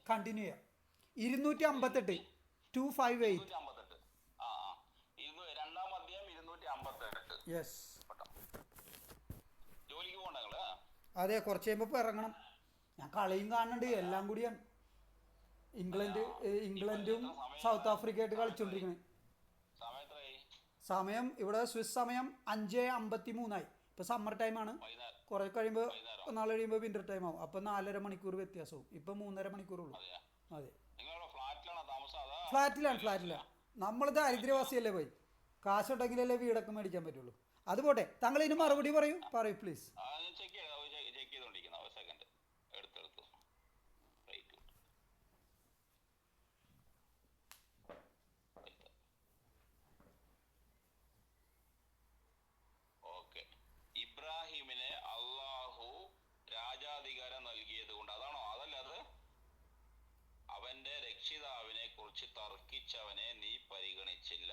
കണ്ടിന്യൂ ചെയ്യാം. 258 258. യെസ്, അതെ. കുറച്ച് കഴിയുമ്പോൾ ഇറങ്ങണം. ഞാൻ കളിയും കാണുന്നുണ്ട്, എല്ലാം കൂടിയാണ്. ഇംഗ്ലണ്ടും സൗത്ത് ആഫ്രിക്കയായിട്ട് കളിച്ചോണ്ടിരിക്കണേ. സമയം ഇവിടെ സ്വിസ് സമയം 5:53. ഇപ്പൊ സമ്മർ ടൈമാണ്. കുറെ കഴിയുമ്പോൾ നാളെ കഴിയുമ്പോൾ വിന്റർ ടൈം ആവും. അപ്പൊ 4.5 മണിക്കൂർ വ്യത്യാസവും. ഇപ്പൊ 3.5 മണിക്കൂറുള്ളൂ. അതെ, ഫ്ലാറ്റിലാണ്. നമ്മൾ ദാരിദ്ര്യവാസിയല്ലേ പോയി, കാശുണ്ടെങ്കിലല്ലേ വീടൊക്കെ മേടിക്കാൻ പറ്റുള്ളൂ. അത് പോട്ടെ, താങ്കൾ ഇതിന് മറുപടി പറയൂ പ്ലീസ്. ഇബ്രാഹിമിനെ അള്ളാഹു രാജാധികാരം നൽകിയത് കൊണ്ട്, അതാണോ? അതല്ല, അത് അവന്റെ രക്ഷിതാവിനെ കുറിച്ച് തർക്കിച്ചവനെ നീ പരിഗണിച്ചില്ല.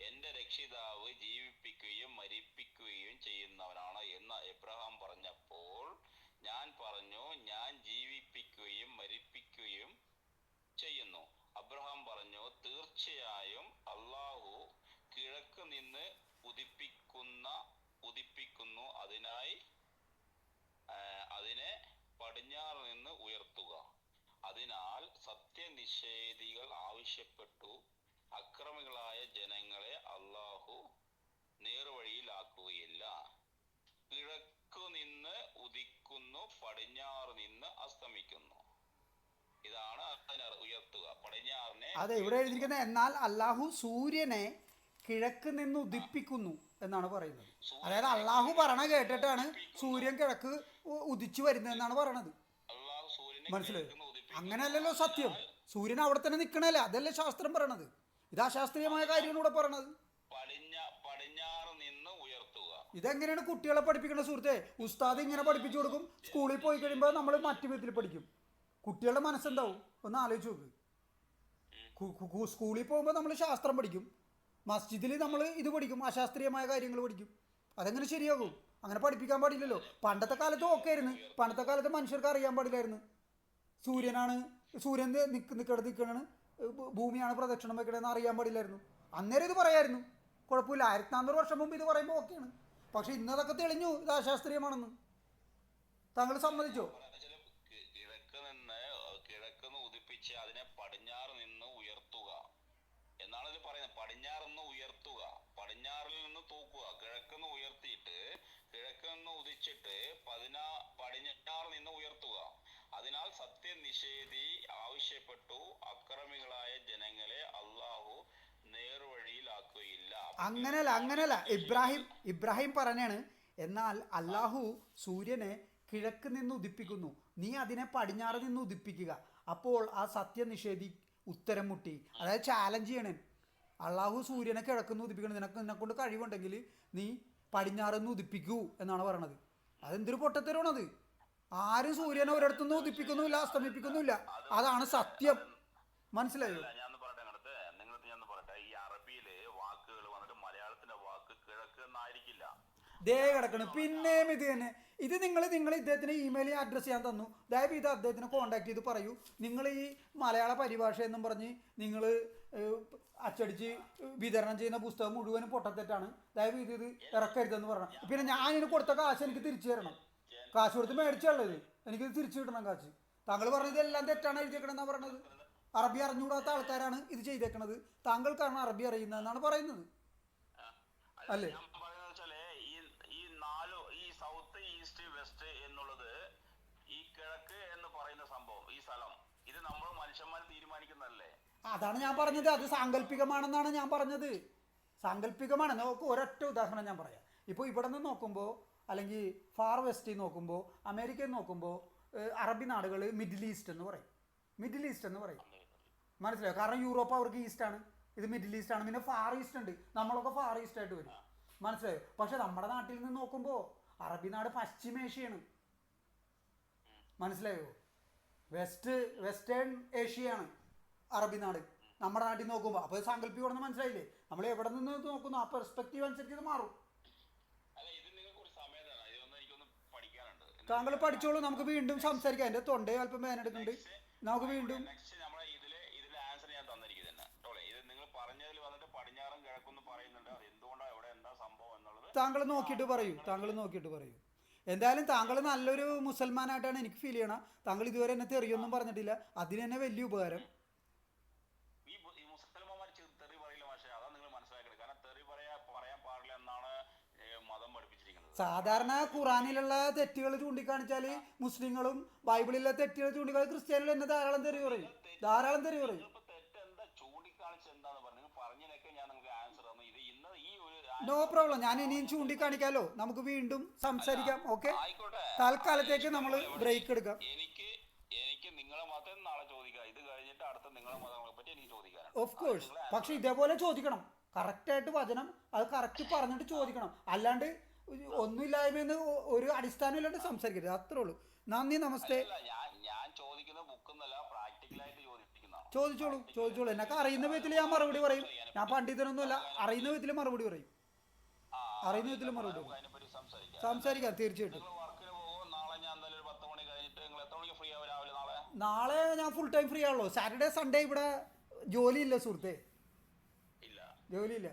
എന്റെ രക്ഷിതാവ് ജീവിപ്പിക്കുകയും മരിപ്പിക്കുകയും ചെയ്യുന്നവനാണ് എന്ന് എബ്രഹാം പറഞ്ഞപ്പോൾ ഞാൻ പറഞ്ഞു, ഞാൻ ജീവിപ്പിക്കുകയും മരിപ്പിക്കുകയും ചെയ്യുന്നു. അബ്രഹാം പറഞ്ഞു, തീർച്ചയായും അള്ളാഹു കിഴക്ക് നിന്ന് ഉദിപ്പിക്കുന്നു, അതിനെ പടിഞ്ഞാറ് നിന്ന് ഉയർത്തുക. അതിനാൽ സത്യനിഷേധികൾ ആവശ്യപ്പെട്ടു, അക്രമികളായ ജനങ്ങളെ അള്ളാഹു നേർവഴിയിലാക്കുകയില്ല. കിഴക്കു നിന്ന് ഉദിക്കുന്നു, പടിഞ്ഞാറ് നിന്ന് അസ്തമിക്കുന്നു. ഇതാണ് അതിനെ ഉയർത്തുക. പടിഞ്ഞാറ് അതെ, ഇവിടെ എഴുതിയിരിക്കുന്നത് എന്നാൽ അള്ളാഹു സൂര്യനെ കിഴക്ക് നിന്ന് ഉദിപ്പിക്കുന്നു എന്നാണ് പറയുന്നത്. അതായത് അള്ളാഹു പറയണ കേട്ടിട്ടാണ് സൂര്യൻ കിഴക്ക് ഉദിച്ചു വരുന്നതെന്നാണ് പറയണത്. അള്ളാഹു സൂര്യനെ മനസ്സിലായോ? കിഴക്കുന്ന് ഉദിപ്പിക്കുന്നു. അങ്ങനെയല്ലല്ലോ സത്യം. സൂര്യൻ അവിടെ തന്നെ നിൽക്കണല്ലേ, അതല്ലേ ശാസ്ത്രം പറയണത്. ഇത് അശാസ്ത്രീയമായ കാര്യമാണ് ഇവിടെ പറയണത്. പടിഞ്ഞാറ് നിന്ന് ഉയർത്തുക. ഇതെങ്ങനെയാണ് കുട്ടികളെ പഠിപ്പിക്കേണ്ട സുഹൃത്തെ? ഉസ്താദ് ഇങ്ങനെ പഠിപ്പിച്ചു കൊടുക്കും, സ്കൂളിൽ പോയി കഴിയുമ്പോൾ നമ്മൾ മറ്റു വിധത്തിൽ പഠിക്കും. കുട്ടികളുടെ മനസ്സെന്താവും ഒന്ന് ആലോചിച്ച് നോക്ക്. സ്കൂളിൽ പോകുമ്പോൾ നമ്മൾ ശാസ്ത്രം പഠിക്കും, മസ്ജിദിൽ നമ്മൾ ഇത് പഠിക്കും, അശാസ്ത്രീയമായ കാര്യങ്ങൾ പഠിക്കും. അതെങ്ങനെ ശരിയാകും? അങ്ങനെ പഠിപ്പിക്കാൻ പാടില്ലല്ലോ. പണ്ടത്തെ കാലത്ത് ഓക്കെ ആയിരുന്നു. പണ്ടത്തെ കാലത്ത് മനുഷ്യർക്ക് അറിയാൻ പാടില്ലായിരുന്നു സൂര്യൻ നിൽക്കണതാണ്, ഭൂമിയാണ് പ്രദക്ഷിണം വെക്കണമെന്ന് അറിയാൻ പാടില്ലായിരുന്നു. അന്നേരം ഇത് പറയായിരുന്നു, കുഴപ്പമില്ല. 1400 വർഷം മുമ്പ് ഇത് പറയുമ്പോൾ ഓക്കെയാണ്. പക്ഷെ ഇന്നതൊക്കെ തെളിഞ്ഞു ഇത് അശാസ്ത്രീയമാണെന്ന്. താങ്കൾ സമ്മതിച്ചോ? കിഴക്കുന്ന് ഉദിപ്പിച്ച് അതിനെ പടിഞ്ഞാറ് നിന്ന് ഉയർത്തുക എന്നാണ് ഇത് പറയുന്നത്. പടിഞ്ഞാറ് നിന്ന് ഉയർത്തുക, പടിഞ്ഞാറിൽ നിന്ന് തൂക്കുക. കിഴക്കുന്ന് ഉയർത്തിയിട്ട് കിഴക്കുന്ന് ഉദിച്ചിട്ട് പടിഞ്ഞാറ് നിന്ന് ഉയർത്തുക. അതിനാൽ സത്യനിഷേധി ആവശ്യപ്പെട്ടു, അക്രമികളായ ജനങ്ങളെ അള്ളാഹു നേർവഴിയിലാക്കുകയില്ല. അങ്ങനല്ല. ഇബ്രാഹിം പറഞ്ഞാണ് എന്നാൽ അള്ളാഹു സൂര്യനെ കിഴക്ക് നിന്ന് ഉദിപ്പിക്കുന്നു, നീ അതിനെ പടിഞ്ഞാറ് നിന്ന് ഉദിപ്പിക്കുക. അപ്പോൾ ആ സത്യനിഷേധി ഉത്തരം മുട്ടി, അതായത് ചാലഞ്ച് ചെയ്യണേ. അള്ളാഹു സൂര്യനെ കിഴക്കുന്ന് ഉദിപ്പിക്കണം, നിന്നെക്കൊണ്ട് കഴിവുണ്ടെങ്കിൽ നീ പടിഞ്ഞാറെന്ന് ഉദിപ്പിക്കൂ എന്നാണ് പറയണത്. അതെന്തൊരു പൊട്ടത്തരമാണത്? ആരും സൂര്യനെ ഒരിടത്തുനിന്ന് ഉദിപ്പിക്കുന്നുമില്ല, അസ്തമിപ്പിക്കുന്നുമില്ല. അതാണ് സത്യം. മനസ്സിലായോ? ഞാൻ പറയട്ടെ, ഈ അറബിയില് വാക്കുകൾ വന്നിട്ട് മലയാളത്തിന്റെ വാക്ക് കിഴക്ക് എന്നായിരിക്കില്ല. ദേ കിടക്കണം. പിന്നെയും ഇത് തന്നെ. ഇത് നിങ്ങൾ ഇദ്ദേഹത്തിന് ഇമെയിൽ അഡ്രസ്സ് ചെയ്യാൻ തന്നു. ദയവ് ഇത് അദ്ദേഹത്തിനെ കോൺടാക്ട് ചെയ്ത് പറയൂ, നിങ്ങൾ ഈ മലയാള പരിഭാഷ എന്നും പറഞ്ഞ് നിങ്ങൾ അച്ചടിച്ച് വിതരണം ചെയ്യുന്ന പുസ്തകം മുഴുവനും പൊട്ടത്തെറ്റാണ്. ദയവ് ഇത് ഇറക്കരുതെന്ന് പറയണം. പിന്നെ ഞാൻ ഇതിന് കൊടുത്ത കാശ് എനിക്ക് തിരിച്ചു തരണം. കാശ് കൊടുത്ത് മേടിച്ചുള്ളത് എനിക്കിത് തിരിച്ചു കിട്ടണം കാശ്. താങ്കൾ പറഞ്ഞത് എല്ലാം തെറ്റാണ് എഴുതിയേക്കണമെന്നാണ് പറഞ്ഞത്. അറബി അറിഞ്ഞുകൂടാത്ത ആൾക്കാരാണ് ഇത് ചെയ്തേക്കണത്. താങ്കൾക്കാണ് അറബി അറിയുന്നതെന്നാണ് പറയുന്നത്, അല്ലേ? ഈ സൗത്ത് ഈസ്റ്റ് വെസ്റ്റ് എന്നുള്ളത്, ഈ കിഴക്ക് എന്ന് പറയുന്ന സംഭവം, ഈ സ്ഥലം, ഇത് നമ്മൾ മനുഷ്യന്മാർ തീരുമാനിക്കുന്നതല്ലേ? അതാണ് ഞാൻ പറഞ്ഞത്. അത് സാങ്കല്പികമാണെന്നാണ് ഞാൻ പറഞ്ഞത്. സാങ്കല്പികമാണ്. നമുക്ക് ഒരൊറ്റ ഉദാഹരണം ഞാൻ പറയാം. ഇപ്പോൾ ഇവിടെ നിന്ന് നോക്കുമ്പോൾ, അല്ലെങ്കിൽ ഫാർ വെസ്റ്റിൽ നോക്കുമ്പോൾ, അമേരിക്കയിൽ നോക്കുമ്പോൾ, അറബി നാടുകൾ മിഡിൽ ഈസ്റ്റ് എന്ന് പറയും. മനസ്സിലായോ? കാരണം യൂറോപ്പ് അവർക്ക് ഈസ്റ്റാണ്, ഇത് മിഡിൽ ഈസ്റ്റ് ആണ്. പിന്നെ ഫാർ ഈസ്റ്റ് ഉണ്ട്, നമ്മളൊക്കെ ഫാർ ഈസ്റ്റ് ആയിട്ട് വരും. മനസ്സിലായോ? പക്ഷെ നമ്മുടെ നാട്ടിൽ നിന്ന് നോക്കുമ്പോൾ അറബി നാട് പശ്ചിമേഷ്യയാണ്. മനസ്സിലായോ? വെസ്റ്റേൺ ഏഷ്യയാണ് അറബി നാട് നമ്മുടെ നാട്ടിൽ നോക്കുമ്പോൾ. അപ്പോൾ സാങ്കല്പികമാണെന്ന് മനസ്സിലായില്ലേ? നമ്മൾ എവിടെ നിന്ന് നോക്കുന്നു ആ പെർസ്പെക്റ്റീവ് അനുസരിച്ച് ഇത് മാറും. താങ്കൾ പഠിച്ചോളൂ, നമുക്ക് വീണ്ടും സംസാരിക്കാം. എൻ്റെ തൊണ്ടയെ അല്പം വേനെടുക്കുന്നുണ്ട്, നമുക്ക് വീണ്ടും. താങ്കൾ നോക്കിയിട്ട് പറയൂ. എന്തായാലും താങ്കൾ നല്ലൊരു മുസൽമാനായിട്ടാണ് എനിക്ക് ഫീൽ ചെയ്യണം. താങ്കൾ ഇതുവരെ എന്നെ തെറിയൊന്നും പറഞ്ഞിട്ടില്ല, അതിന് തന്നെ വലിയ ഉപകാരം. സാധാരണ ഖുറാനിലുള്ള തെറ്റുകൾ ചൂണ്ടിക്കാണിച്ചാൽ മുസ്ലിങ്ങളും ബൈബിളിലെ തെറ്റുകൾ ചൂണ്ടിക്കാണിച്ചാൽ ക്രിസ്ത്യാനികൾ എന്നെ ധാരാളം തെറി പറയും. നോ പ്രോബ്ലം, ഞാൻ ഇനിയും ചൂണ്ടിക്കാണിക്കാലോ. നമുക്ക് വീണ്ടും സംസാരിക്കാം. ഓക്കെ, തൽക്കാലത്തേക്ക് നമ്മൾ ബ്രേക്ക് എടുക്കാം. എനിക്ക് നിങ്ങളെ മതം നാളെ ചോദിക്കാം. ഇത് കഴിഞ്ഞിട്ട് അടുത്ത നിങ്ങളെ മതങ്ങളെ പറ്റി എനിക്ക് ചോദിക്കാം. Of course. പക്ഷെ ഇതേപോലെ ചോദിക്കണം, കറക്റ്റായിട്ട് വചനം അത് കറക്റ്റ് പറഞ്ഞിട്ട് ചോദിക്കണം. അല്ലാണ്ട് ഒന്നുമില്ലായ്മയെന്ന് ഒരു അടിസ്ഥാനം ഇല്ലാണ്ട് സംസാരിക്കരുത്. അത്രേ ഉള്ളൂ. നന്ദി, നമസ്തേ. ഞാൻ ചോദിക്കുന്ന ബുക്കെന്നല്ല, പ്രാക്ടിക്കലായിട്ട് ചോദിച്ചോളൂ. എന്നൊക്കെ അറിയുന്ന വിധത്തിൽ ഞാൻ മറുപടി പറയും. ഞാൻ പണ്ഡിതനൊന്നുമല്ല, അറിയുന്ന വിധത്തിൽ മറുപടി പറയും. സംസാരിക്കാം തീർച്ചയായിട്ടും. നാളെ ഞാൻ ഫുൾ ടൈം ഫ്രീ ആണല്ലോ. സാറ്റർഡേ സൺഡേ ഇവിടെ ജോലിയില്ല സുഹൃത്തേ, ജോലിയില്ല.